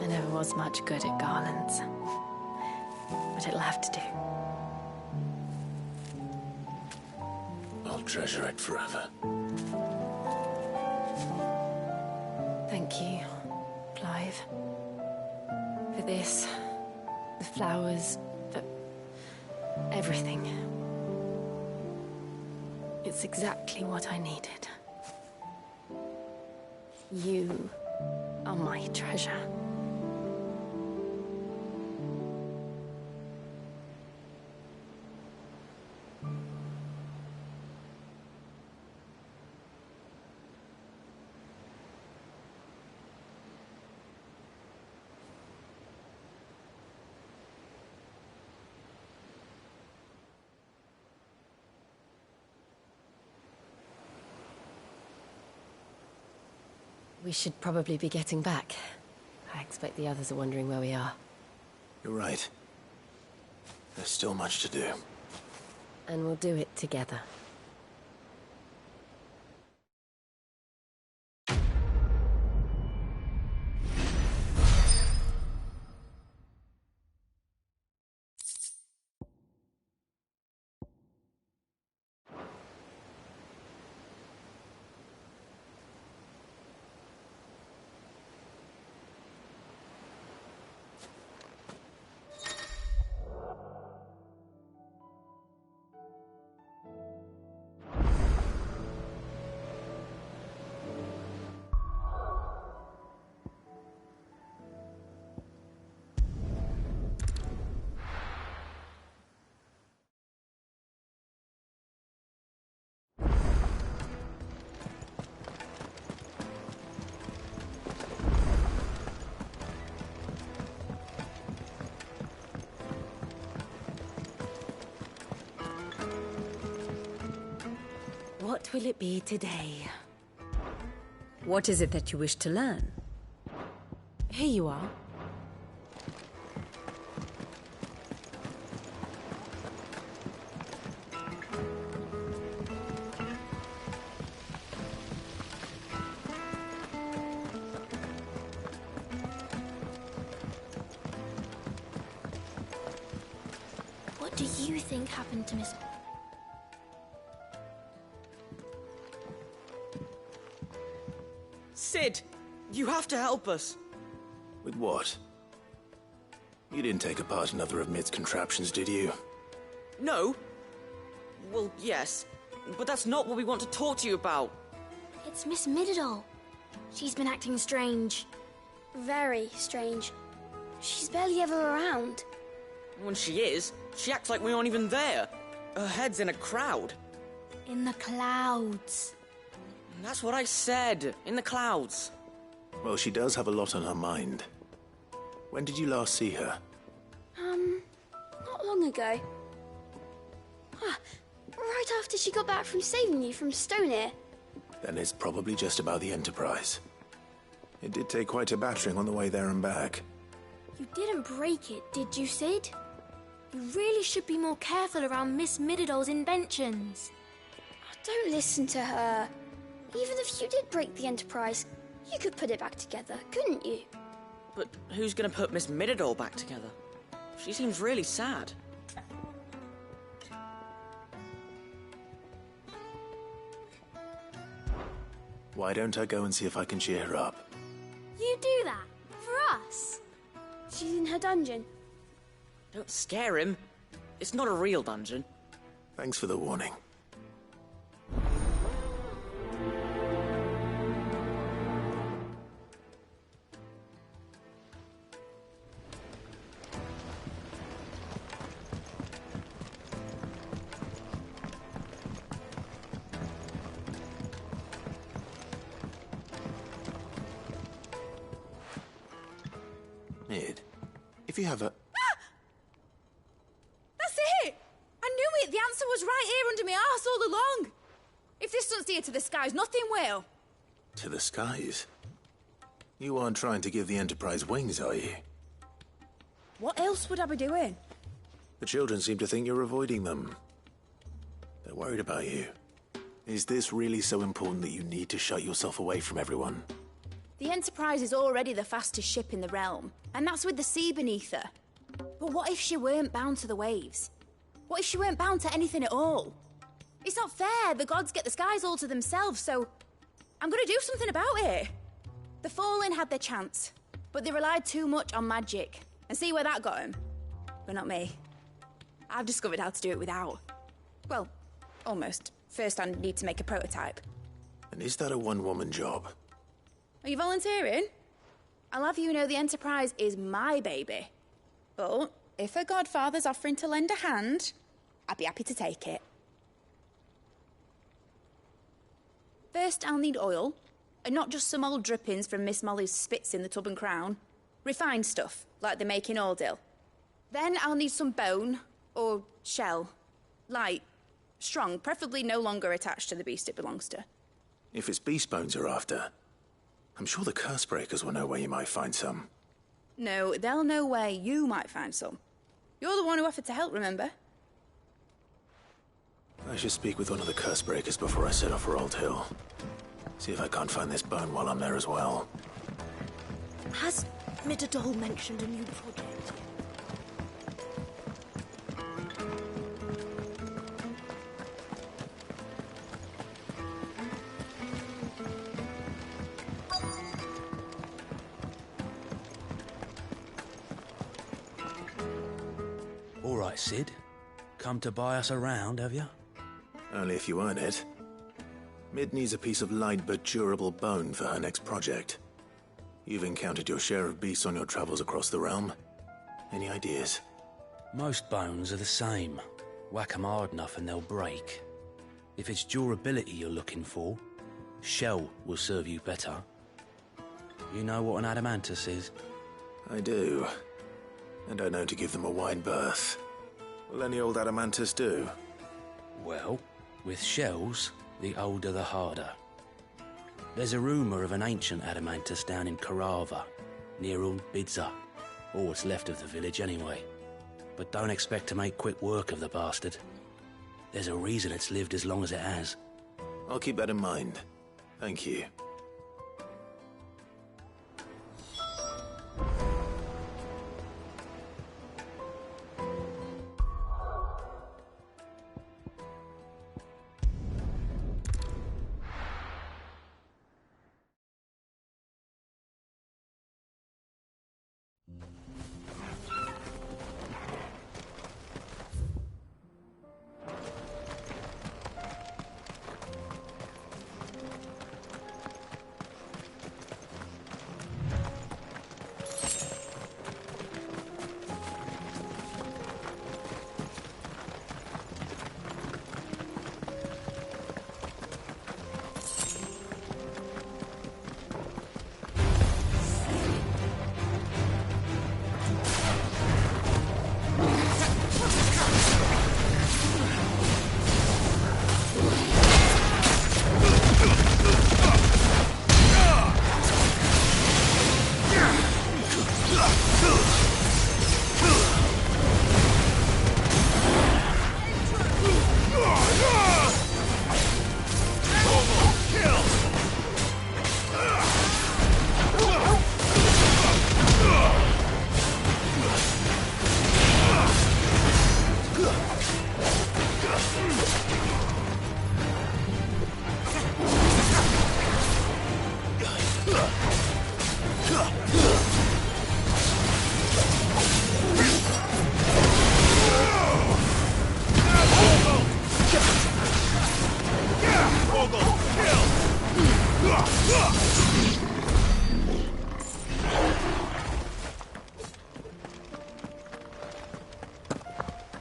I never was much good at garlands, but it'll have to do. I'll treasure it forever. Thank you, Clive. For this, the flowers, for everything. It's exactly what I needed. You are my treasure. We should probably be getting back. I expect the others are wondering where we are. You're right. There's still much to do. And we'll do it together. What will it be today? What is it that you wish to learn? Here you are. What do you think happened to Miss... Sid, you have to help us. With what? You didn't take apart another of Mid's contraptions, did you? No. Well, yes. But that's not what we want to talk to you about. It's Miss Mididol. She's been acting strange. Very strange. She's barely ever around. When she is, she acts like we aren't even there. Her head's in a crowd. In the clouds. That's what I said. In the clouds. Well, she does have a lot on her mind. When did you last see her? Not long ago. Right after she got back from saving you from Stonear. Then it's probably just about the Enterprise. It did take quite a battering on the way there and back. You didn't break it, did you, Sid? You really should be more careful around Miss Mididol's inventions. Don't listen to her. Even if you did break the Enterprise, you could put it back together, couldn't you? But who's gonna put Miss Mididol back together? She seems really sad. Why don't I go and see if I can cheer her up? You do that? For us? She's in her dungeon. Don't scare him. It's not a real dungeon. Thanks for the warning. Id, if you have a... That's it! I knew it! The answer was right here under my arse all along! If this doesn't steer to the skies, nothing will! To the skies? You aren't trying to give the Enterprise wings, are you? What else would I be doing? The children seem to think you're avoiding them. They're worried about you. Is this really so important that you need to shut yourself away from everyone? The Enterprise is already the fastest ship in the realm, and that's with the sea beneath her. But what if she weren't bound to the waves? What if she weren't bound to anything at all? It's not fair. The gods get the skies all to themselves, so I'm gonna do something about it. The Fallen had their chance, but they relied too much on magic. And see where that got them? But not me. I've discovered how to do it without. Well, almost. First I need to make a prototype. And is that a one-woman job? Are you volunteering? I'll have you know the Enterprise is my baby. But if a godfather's offering to lend a hand, I'd be happy to take it. First, I'll need oil, and not just some old drippings from Miss Molly's spits in the Tub and Crown. Refined stuff, like they make in Ordil. Then I'll need some bone, or shell. Light, strong, preferably no longer attached to the beast it belongs to. If it's beast bones you're after, I'm sure the curse breakers will know where you might find some. No, they'll know where you might find some. You're the one who offered to help, remember? I should speak with one of the curse breakers before I set off for Old Hill. See if I can't find this bone while I'm there as well. Has Mididol mentioned a new project? All right, Sid. Come to buy us around, have you? Only if you earn it. Mid needs a piece of light but durable bone for her next project. You've encountered your share of beasts on your travels across the realm. Any ideas? Most bones are the same. Whack 'em hard enough and they'll break. If it's durability you're looking for, shell will serve you better. You know what an adamantus is? I do. And I know to give them a wide berth. Will any old adamantus do? Well, with shells, the older the harder. There's a rumour of an ancient adamantus down in Karava, near Bidza, or what's left of the village anyway. But don't expect to make quick work of the bastard. There's a reason it's lived as long as it has. I'll keep that in mind. Thank you.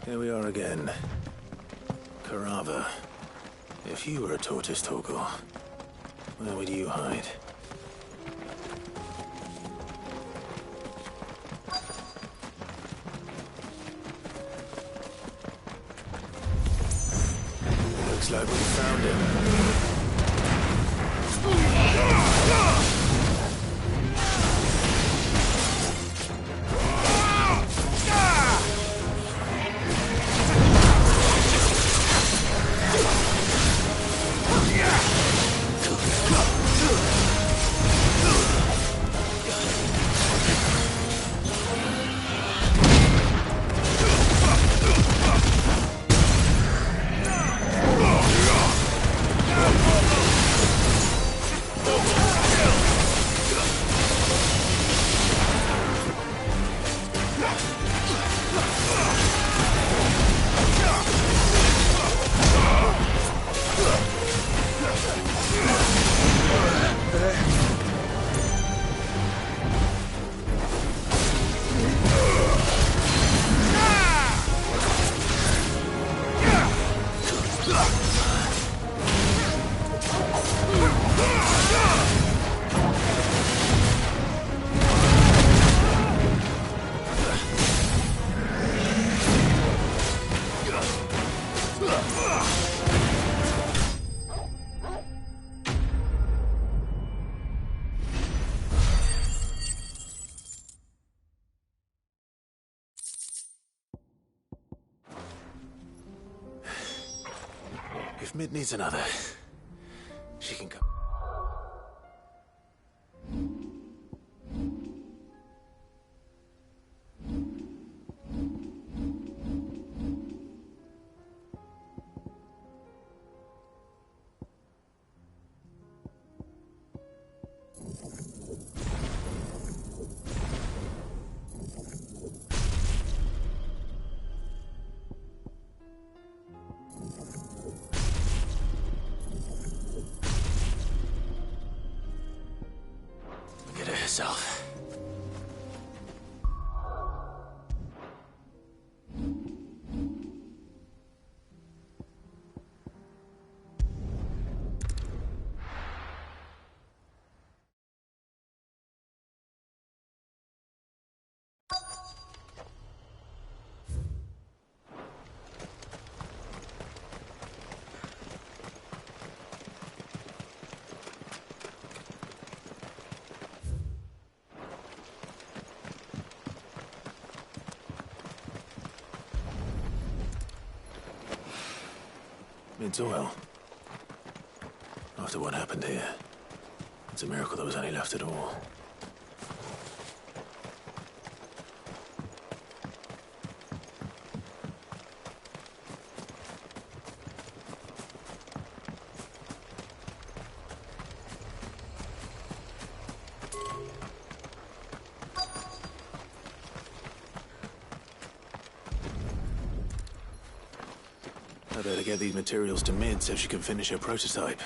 Here we are again. Carava. If you were a tortoise, Torgor, where would you hide? Looks like we found him. If Mid needs another, she can come. Look at herself. Mid's well. After what happened here, it's a miracle there was any left at all. I better get these materials to Mid so she can finish her prototype.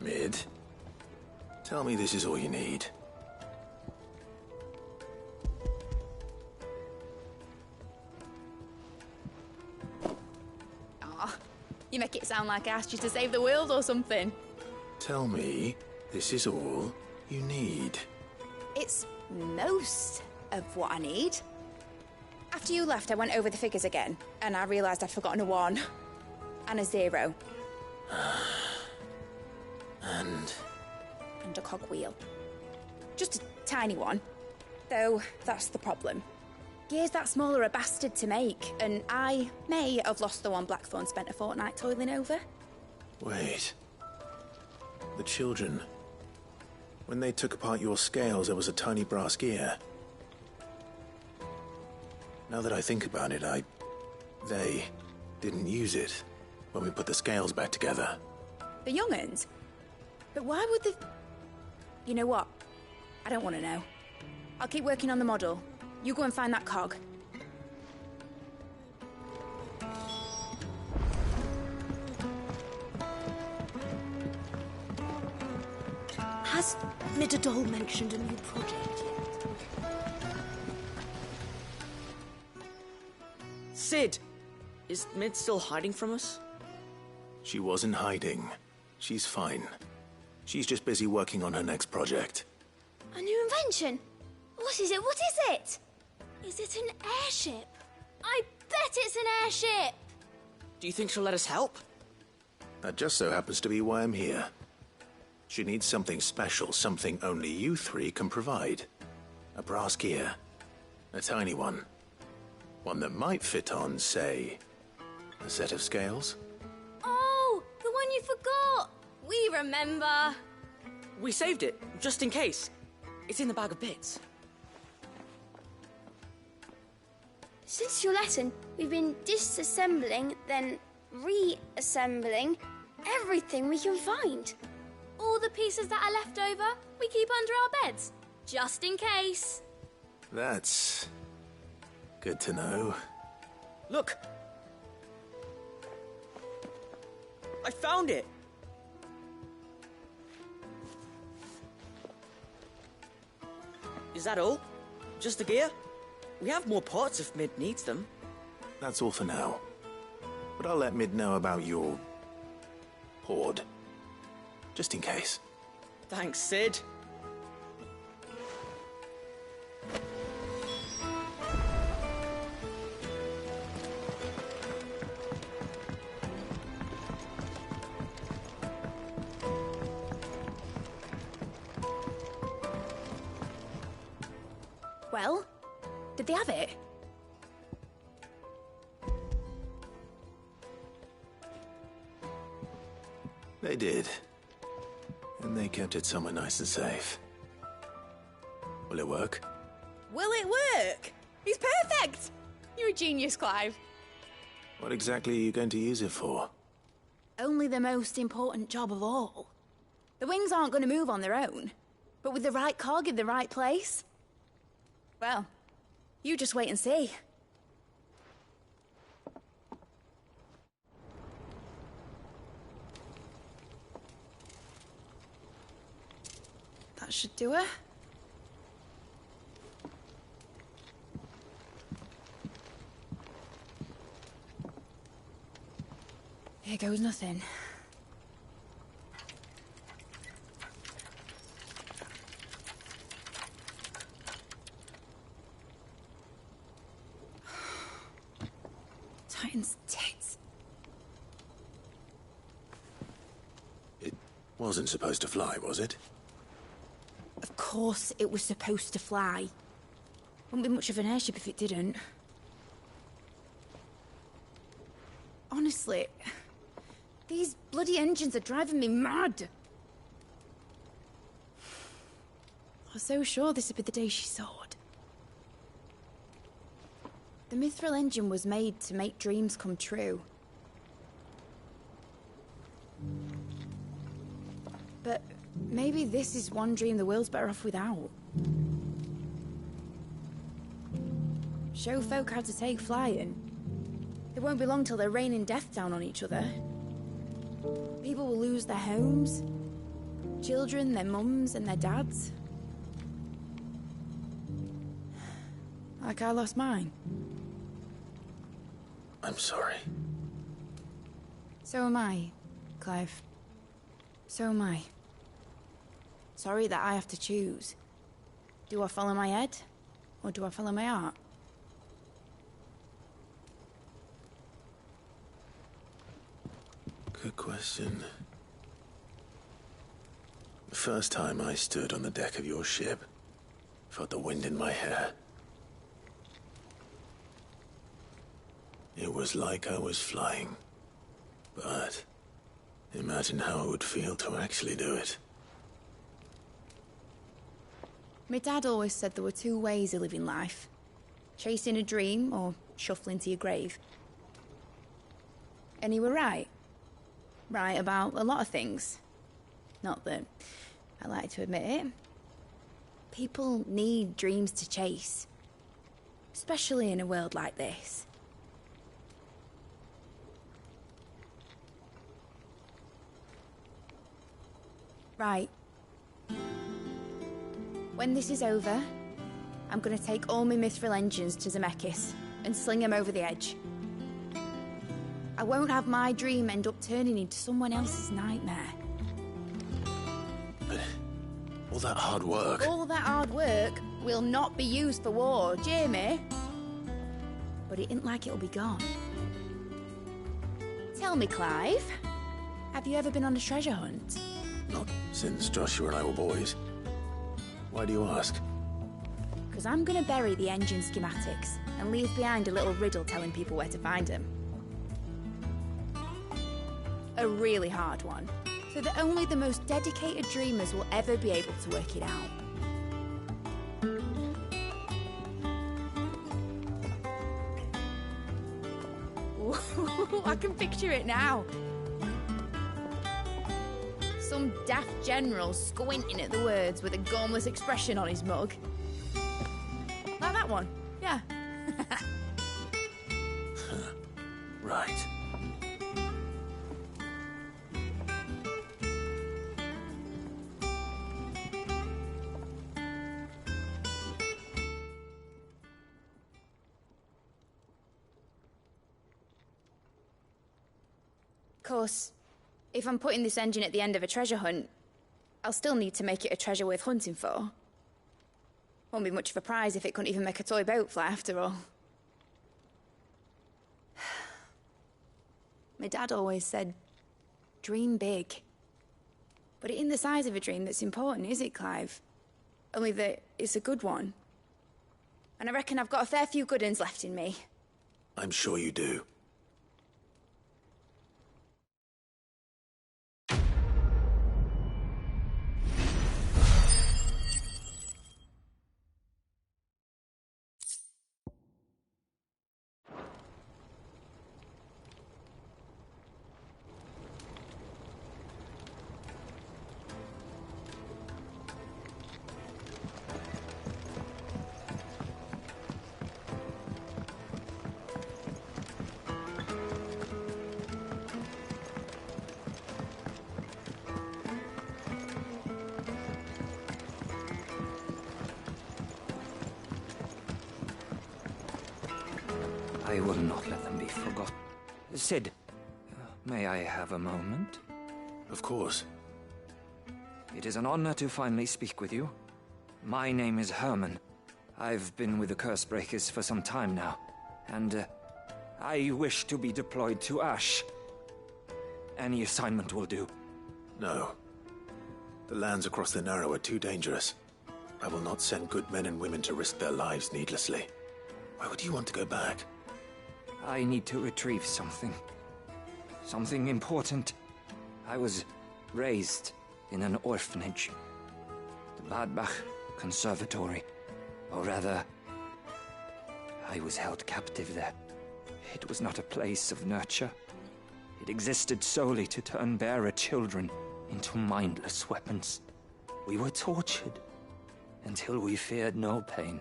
Mid, tell me this is all you need. Aw, you make it sound like I asked you to save the world or something. Tell me this is all you need. It's most of what I need. After you left, I went over the figures again, and I realised I'd forgotten a 1 and a 0. And a cogwheel. Just a tiny one. Though, that's the problem. Gears that small are a bastard to make, and I may have lost the one Blackthorn spent a fortnight toiling over. Wait. The children. When they took apart your scales, there was a tiny brass gear. Now that I think about it, they didn't use it when we put the scales back together. The young'uns? But why would the... You know what? I don't want to know. I'll keep working on the model. You go and find that cog. Has Midadol mentioned a new project yet? Sid! Is Mid still hiding from us? She wasn't hiding. She's fine. She's just busy working on her next project. A new invention? What is it? What is it? Is it an airship? I bet it's an airship! Do you think she'll let us help? That just so happens to be why I'm here. She needs something special, something only you three can provide. A brass gear. A tiny one. One that might fit on, say, a set of scales? Oh, the one you forgot! We remember! We saved it, just in case. It's in the bag of bits. Since your lesson, we've been disassembling, then reassembling everything we can find. All the pieces that are left over, we keep under our beds, just in case. That's good to know. Look! I found it! Is that all? Just the gear? We have more parts if Mid needs them. That's all for now. But I'll let Mid know about your hoard. Just in case. Thanks, Sid. Well, did they have it? They did. And they kept it somewhere nice and safe. Will it work? Will it work? He's perfect! You're a genius, Clive. What exactly are you going to use it for? Only the most important job of all. The wings aren't going to move on their own. But with the right cog in the right place... Well, you just wait and see. That should do it. Here goes nothing. Titan's tits. It wasn't supposed to fly, was it? Of course it was supposed to fly. Wouldn't be much of an airship if it didn't. Honestly, these bloody engines are driving me mad. I was so sure this would be the day she soared. The Mithril engine was made to make dreams come true. But maybe this is one dream the world's better off without. Show folk how to take flying. It won't be long till they're raining death down on each other. People will lose their homes. Children, their mums and their dads. Like I lost mine. I'm sorry. So am I, Clive. So am I. Sorry that I have to choose. Do I follow my head, or do I follow my heart? Good question. The first time I stood on the deck of your ship, felt the wind in my hair. It was like I was flying. But imagine how it would feel to actually do it. My dad always said there were two ways of living life. Chasing a dream or shuffling to your grave. And he were right. Right about a lot of things. Not that I like to admit it. People need dreams to chase. Especially in a world like this. Right. When this is over, I'm gonna take all my mithril engines to Zemeckis and sling them over the edge. I won't have my dream end up turning into someone else's nightmare. But all that hard work... All that hard work will not be used for war, Jamie. But it ain't like it'll be gone. Tell me, Clive, have you ever been on a treasure hunt? Not since Joshua and I were boys. Why do you ask? Because I'm gonna bury the engine schematics and leave behind a little riddle telling people where to find them. A really hard one, so that only the most dedicated dreamers will ever be able to work it out. Ooh, I can picture it now. Some daft general squinting at the words with a gormless expression on his mug. Like that one, yeah. Right. Of course, if I'm putting this engine at the end of a treasure hunt, I'll still need to make it a treasure worth hunting for. Won't be much of a prize if it couldn't even make a toy boat fly after all. My dad always said, dream big. But it ain't the size of a dream that's important, is it, Clive? Only that it's a good one. And I reckon I've got a fair few good uns left in me. I'm sure you do. I will not let them be forgotten. Sid, may I have a moment? Of course. It is an honor to finally speak with you. My name is Herman. I've been with the Cursebreakers for some time now, and I wish to be deployed to Ash. Any assignment will do. No. The lands across the Narrow are too dangerous. I will not send good men and women to risk their lives needlessly. Why would you want to go back? I need to retrieve something. Something important. I was raised in an orphanage. The Badbach Conservatory. Or rather, I was held captive there. It was not a place of nurture. It existed solely to turn bearer children into mindless weapons. We were tortured until we feared no pain.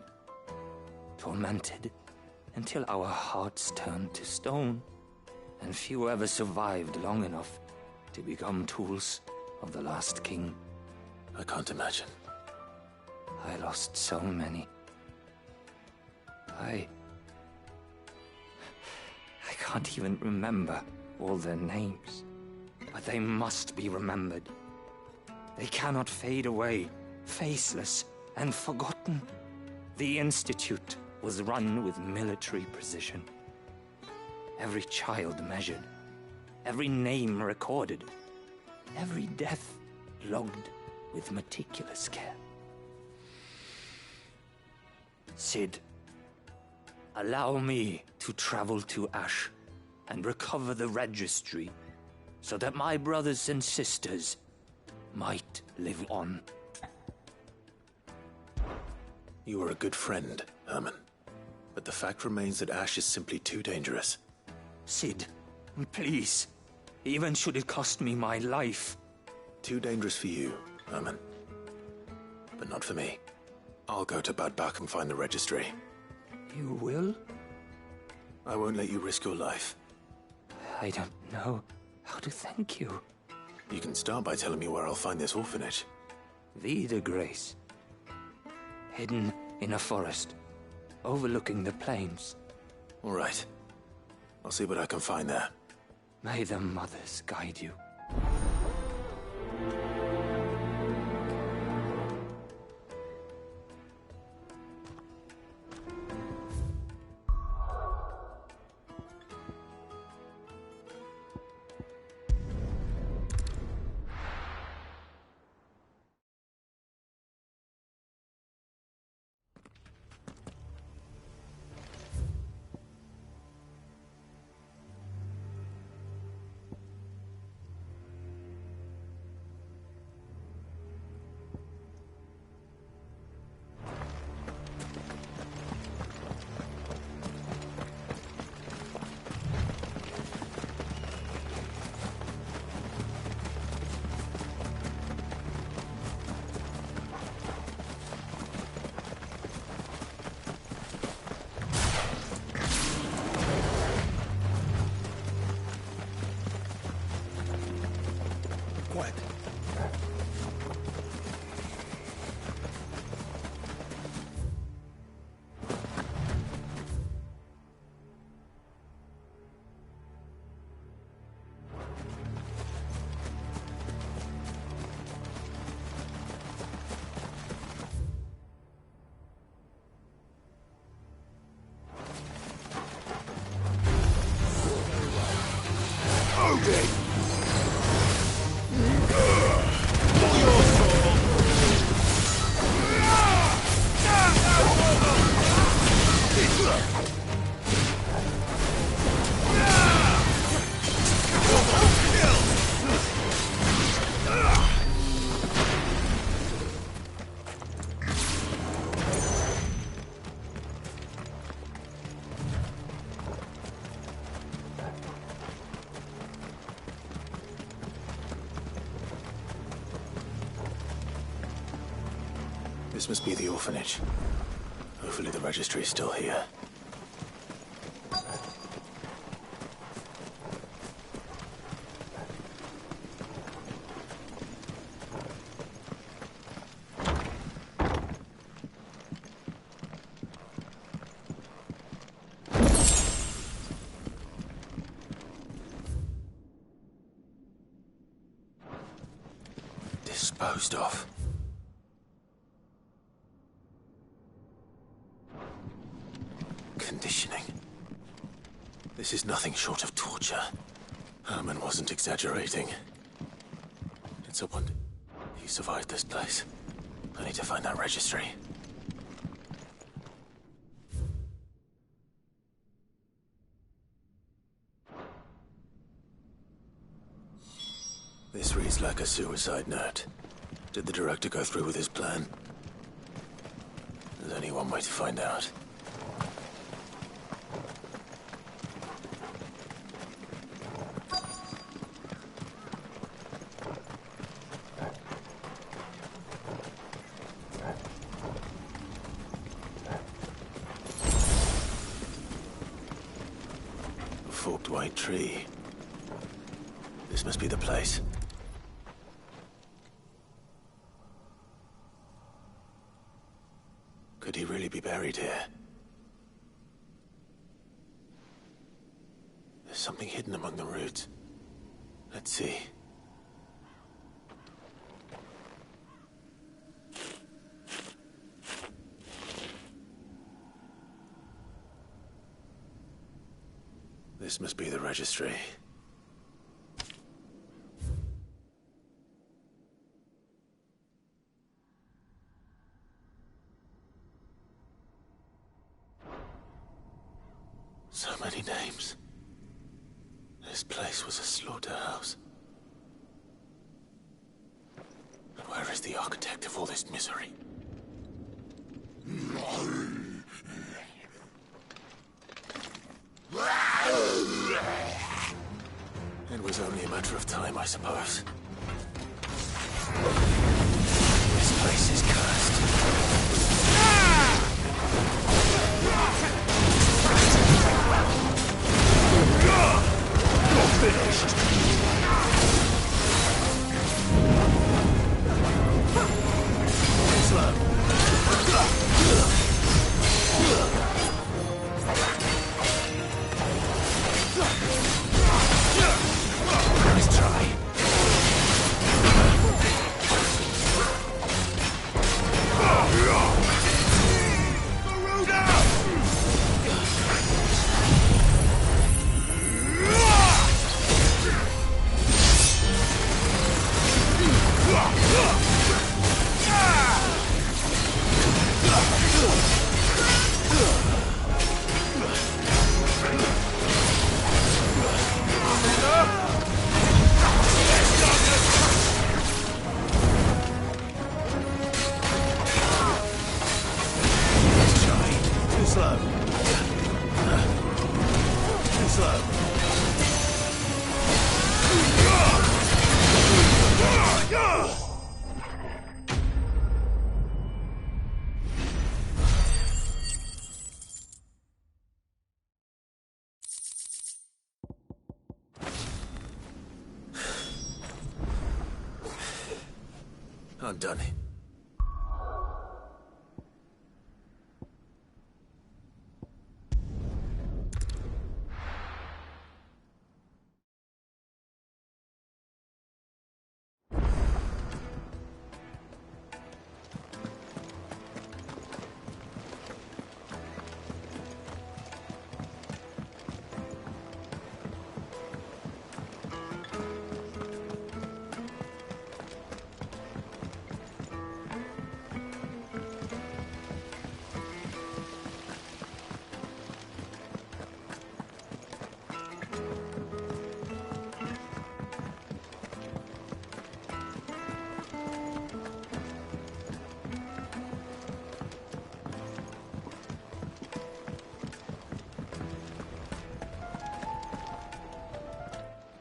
Tormented until our hearts turned to stone, and few ever survived long enough to become tools of the last king. I can't imagine. I lost so many. I can't even remember all their names, but they must be remembered. They cannot fade away, faceless and forgotten. The Institute was run with military precision. Every child measured, every name recorded, every death logged. with meticulous care. Cid, allow me to travel to Ash and recover the registry so that my brothers and sisters might live on. You are a good friend, Herman. But the fact remains that Ash is simply too dangerous. Cid, please. Even should it cost me my life. Too dangerous for you, Herman. But not for me. I'll go to Bad Bach and find the registry. You will? I won't let you risk your life. I don't know how to thank you. You can start by telling me where I'll find this orphanage. Vida Grace. Hidden in a forest, overlooking the plains. All right. I'll see what I can find there. May the mothers guide you. Quiet. This must be the orphanage. Hopefully the registry is still here. Disposed of. Conditioning. This is nothing short of torture. Herman wasn't exaggerating. It's a wonder he survived this place. I need to find that registry. This reads like a suicide note. Did the director go through with his plan? There's only one way to find out. A forked white tree. This must be the place. Could he really be buried here? There's something hidden among the roots. Let's see. This must be the registry. So many names. This place was a slaughterhouse. And where is the architect of all this misery? It was only a matter of time, I suppose. This place is cursed. You're finished! Slow. Nice try. I've done it.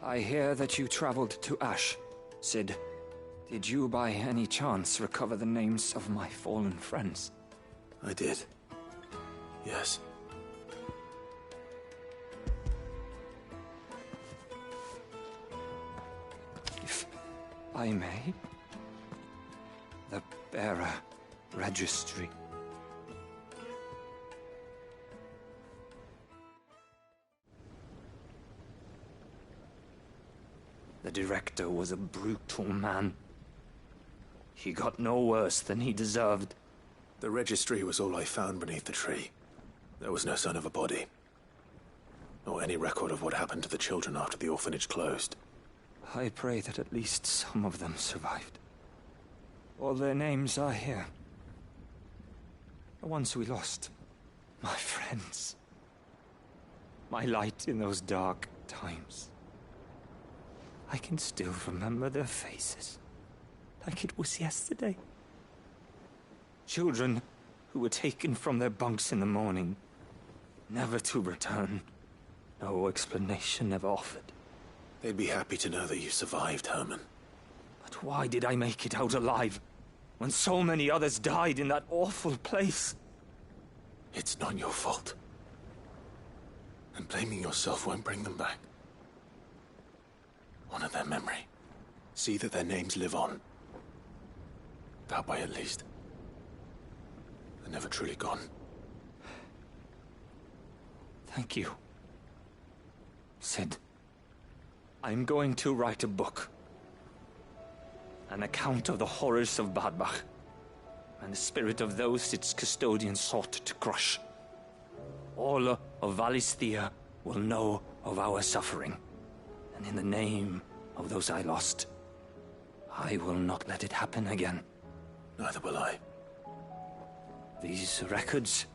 I hear that you traveled to Ash, Cid. Did you by any chance recover the names of my fallen friends? I did. Yes. If I may, the bearer registry. The director was a brutal man. He got no worse than he deserved. The registry was all I found beneath the tree. There was no sign of a body. Or any record of what happened to the children after the orphanage closed. I pray that at least some of them survived. All their names are here. The ones we lost. My friends. My light in those dark times. I can still remember their faces, like it was yesterday. Children who were taken from their bunks in the morning, never to return. No explanation ever offered. They'd be happy to know that you survived, Herman. But why did I make it out alive, when so many others died in that awful place? It's not your fault. And blaming yourself won't bring them back. Honor their memory. See that their names live on. That way, at least. They're never truly gone. Thank you, Cid. I'm going to write a book. An account of the horrors of Bad Bach, and the spirit of those its custodians sought to crush. All of Valisthea will know of our suffering. And in the name of those I lost, I will not let it happen again. Neither will I. These records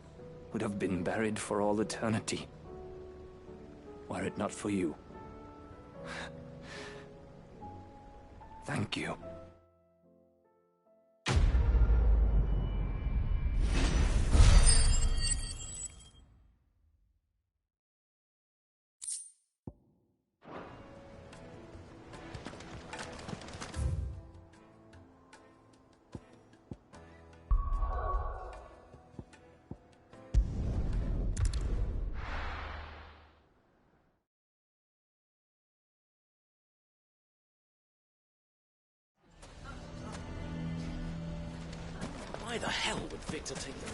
would have been buried for all eternity, were it not for you. Thank you. Why the hell would Victor take the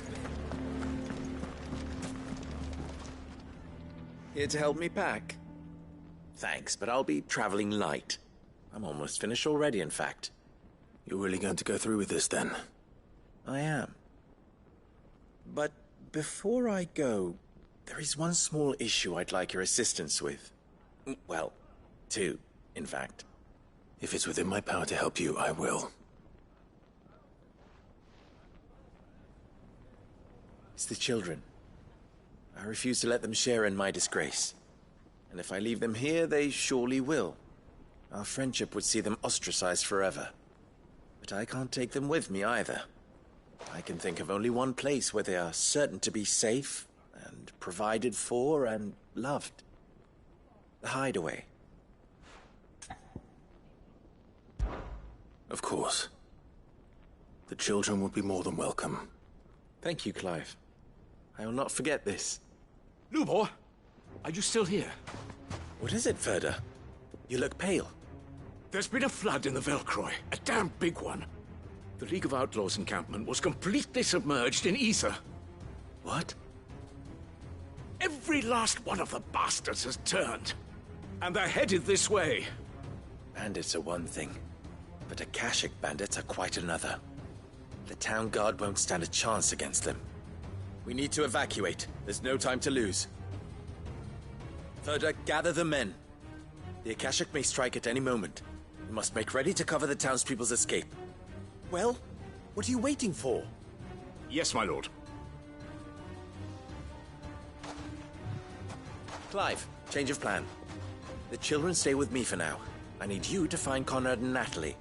Here to help me pack? Thanks, but I'll be traveling light. I'm almost finished already, in fact. You're really going to go through with this, then? I am. But before I go, there is one small issue I'd like your assistance with. Well, two, in fact. If it's within my power to help you, I will. It's the children. I refuse to let them share in my disgrace. And if I leave them here, they surely will. Our friendship would see them ostracized forever. But I can't take them with me either. I can think of only one place where they are certain to be safe and provided for and loved. The Hideaway. Of course. The children would be more than welcome. Thank you, Clive. I will not forget this. Lubor, are you still here? What is it, Ferda? You look pale. There's been a flood in the Velcroy, a damn big one. The League of Outlaws encampment was completely submerged in ether. What? Every last one of the bastards has turned. And they're headed this way. Bandits are one thing, but Akashic bandits are quite another. The town guard won't stand a chance against them. We need to evacuate. There's no time to lose. Ferda, gather the men. The Akashic may strike at any moment. We must make ready to cover the townspeople's escape. Well, what are you waiting for? Yes, my lord. Clive, change of plan. The children stay with me for now. I need you to find Conrad and Natalie.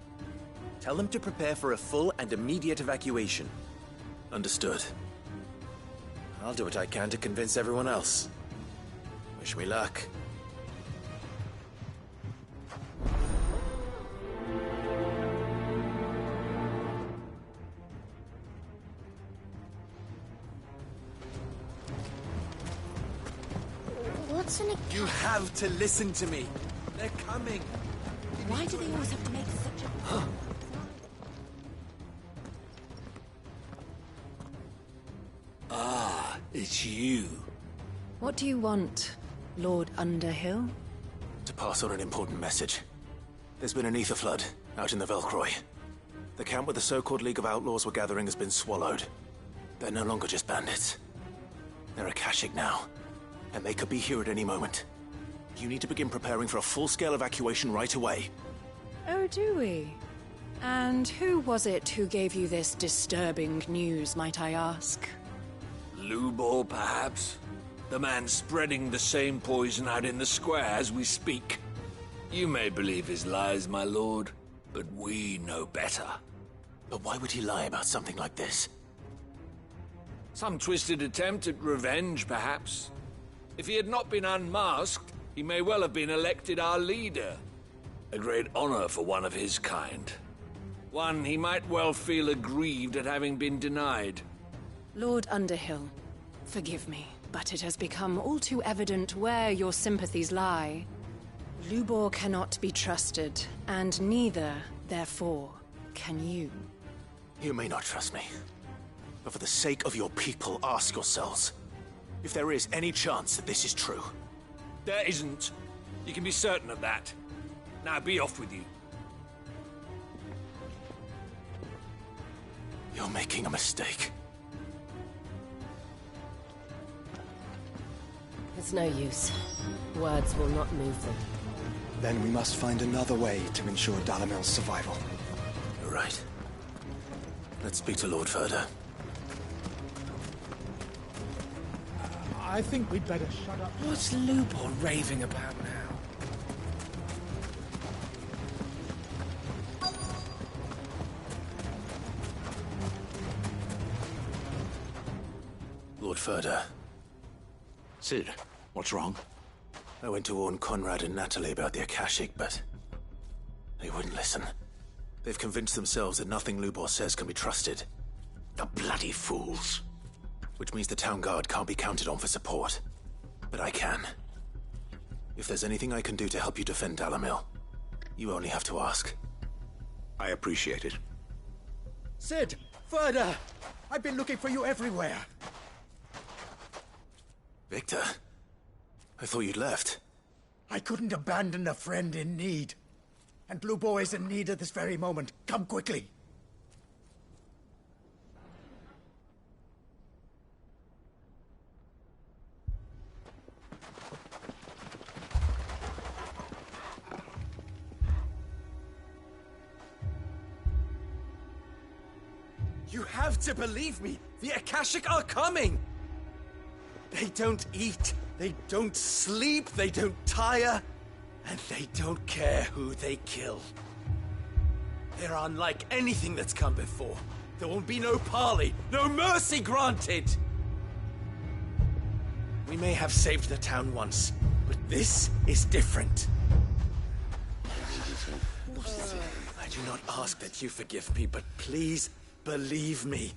Tell them to prepare for a full and immediate evacuation. Understood. I'll do what I can to convince everyone else. Wish me luck. What's in it? You have to listen to me. They're coming. Why do they always have to make such a... Ah, it's you. What do you want, Lord Underhill? To pass on an important message. There's been an ether flood out in the Velcroy. The camp where the so-called League of Outlaws were gathering has been swallowed. They're no longer just bandits. They're Akashic now, and they could be here at any moment. You need to begin preparing for a full-scale evacuation right away. Oh, do we? And who was it who gave you this disturbing news, might I ask? Lubor, perhaps? The man spreading the same poison out in the square as we speak. You may believe his lies, my lord, but we know better. But why would he lie about something like this? Some twisted attempt at revenge, perhaps. If he had not been unmasked, he may well have been elected our leader. A great honor for one of his kind. One he might well feel aggrieved at having been denied. Lord Underhill, forgive me, but it has become all too evident where your sympathies lie. Lubor cannot be trusted, and neither, therefore, can you. You may not trust me, but for the sake of your people, ask yourselves if there is any chance that this is true. There isn't. You can be certain of that. Now be off with you. You're making a mistake. It's no use. Words will not move them. Then we must find another way to ensure Dalamel's survival. You're right. Let's speak to Lord Ferda. I think we'd better shut up. What's Lubor raving about now? Lord Furder. Sid, what's wrong? I went to warn Conrad and Natalie about the Akashic, but they wouldn't listen. They've convinced themselves that nothing Lubor says can be trusted. The bloody fools. Which means the town guard can't be counted on for support. But I can. If there's anything I can do to help you defend Dalamil, you only have to ask. I appreciate it. Sid! Further! I've been looking for you everywhere. Victor? I thought you'd left. I couldn't abandon a friend in need. And Lubor is in need at this very moment. Come quickly. You have to believe me! The Akashic are coming! They don't eat, they don't sleep, they don't tire, and they don't care who they kill. They're unlike anything that's come before. There won't be no parley, no mercy granted! We may have saved the town once, but this is different. I do not ask that you forgive me, but please believe me.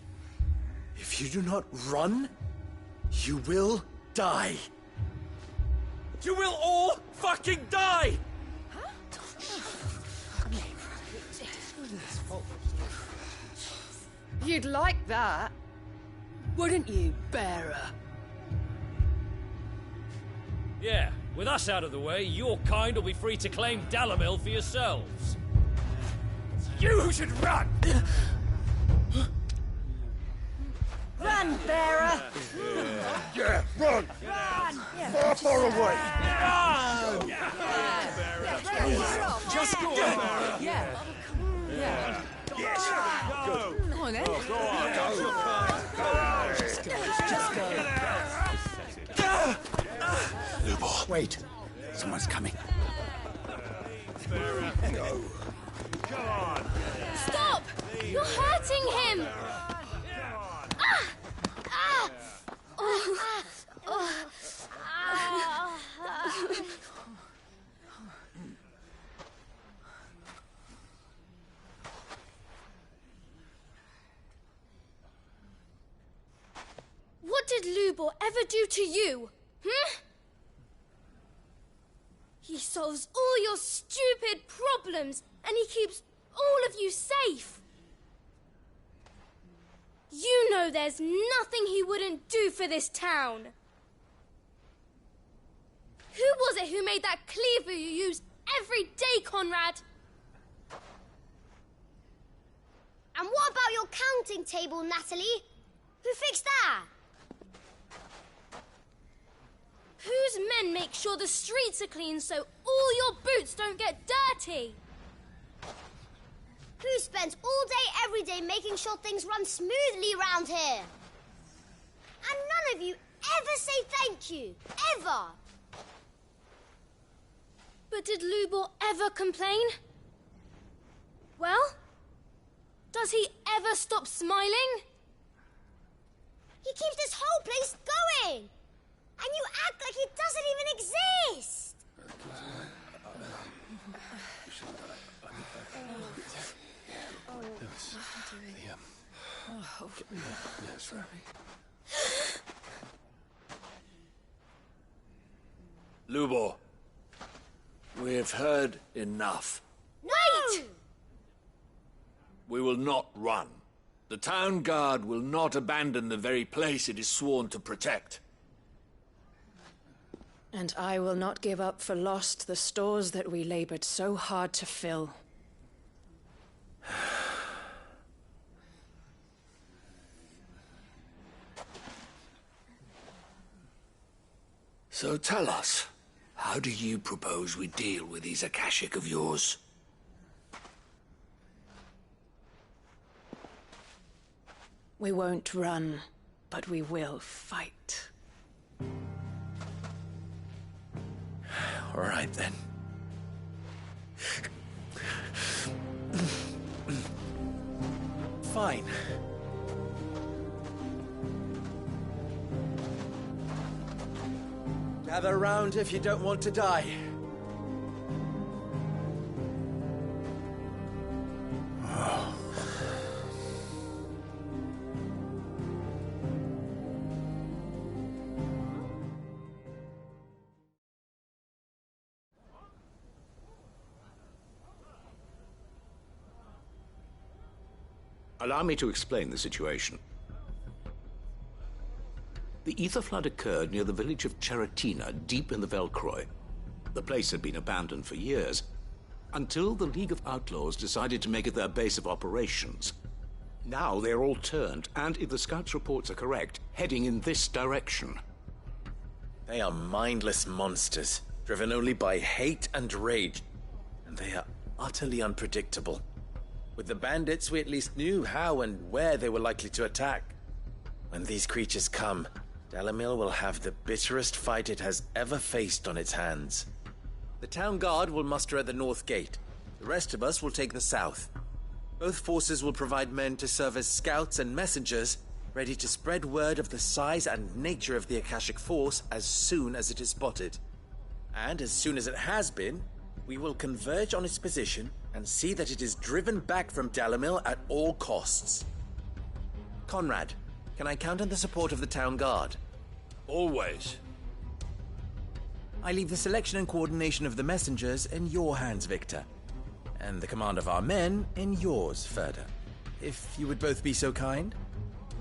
If you do not run, you will die. You will all fucking die! You'd like that, wouldn't you, bearer? Yeah, with us out of the way, your kind will be free to claim Dalamil for yourselves. You should run! Run, bearer! Yeah, run! Run! Far away! Run! Just go on, bearer! Yeah. Yeah. Yes! Go! Come on, then. Go on! Just go. Lubor. Wait. Someone's coming. Go. Come on! Stop! You're hurting him! What did Lubor ever do to you? He solves all your stupid problems, and he keeps all of you safe. You know there's nothing he wouldn't do for this town. Who was it who made that cleaver you use every day, Conrad? And what about your counting table, Natalie? Who fixed that? Whose men make sure the streets are clean so all your boots don't get dirty? Who spends all day, every day making sure things run smoothly around here? And none of you ever say thank you. Ever. But did Lubor ever complain? Well, does he ever stop smiling? He keeps this whole place going. And you act like it doesn't even exist. Lubor, we have heard enough. Wait! We will not run. The town guard will not abandon the very place it is sworn to protect. And I will not give up for lost the stores that we labored so hard to fill. So tell us, how do you propose we deal with these Akashic of yours? We won't run, but we will fight. All right, then. Fine. Gather round if you don't want to die. Allow me to explain the situation. The ether flood occurred near the village of Cheratina, deep in the Velcroy. The place had been abandoned for years, until the League of Outlaws decided to make it their base of operations. Now they're all turned, and if the scouts' reports are correct, heading in this direction. They are mindless monsters, driven only by hate and rage, and they are utterly unpredictable. With the bandits, we at least knew how and where they were likely to attack. When these creatures come, Dalamil will have the bitterest fight it has ever faced on its hands. The town guard will muster at the north gate. The rest of us will take the south. Both forces will provide men to serve as scouts and messengers, ready to spread word of the size and nature of the Akashic force as soon as it is spotted. And as soon as it has been, we will converge on its position and see that it is driven back from Dalamil at all costs. Conrad, can I count on the support of the town guard? Always. I leave the selection and coordination of the messengers in your hands, Victor. And the command of our men in yours, Ferda. If you would both be so kind.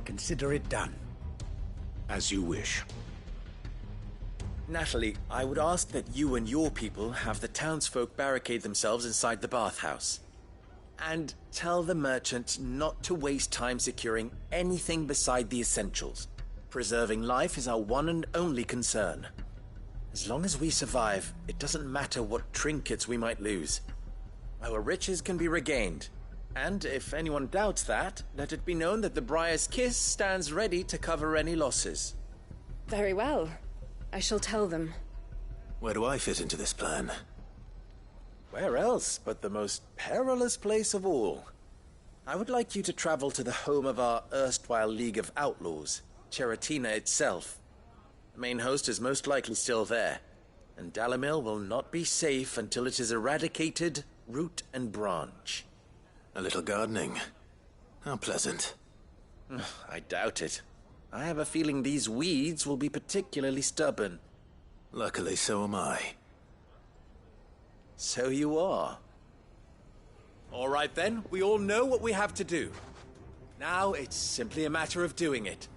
Consider it done. As you wish. Natalie, I would ask that you and your people have the townsfolk barricade themselves inside the bathhouse. And tell the merchant not to waste time securing anything beside the essentials. Preserving life is our one and only concern. As long as we survive, it doesn't matter what trinkets we might lose. Our riches can be regained. And if anyone doubts that, let it be known that the Briar's Kiss stands ready to cover any losses. Very well. I shall tell them. Where do I fit into this plan? Where else but the most perilous place of all? I would like you to travel to the home of our erstwhile League of Outlaws, Cheratina itself. The main host is most likely still there, and Dalamil will not be safe until it is eradicated, root and branch. A little gardening. How pleasant. I doubt it. I have a feeling these weeds will be particularly stubborn. Luckily, so am I. So you are. All right then, we all know what we have to do. Now it's simply a matter of doing it.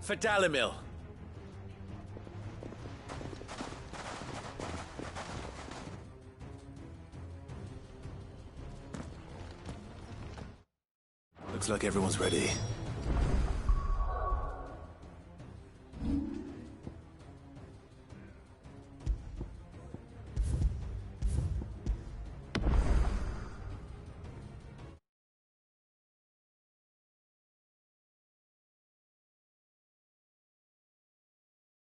For Dalamil. Looks like everyone's ready.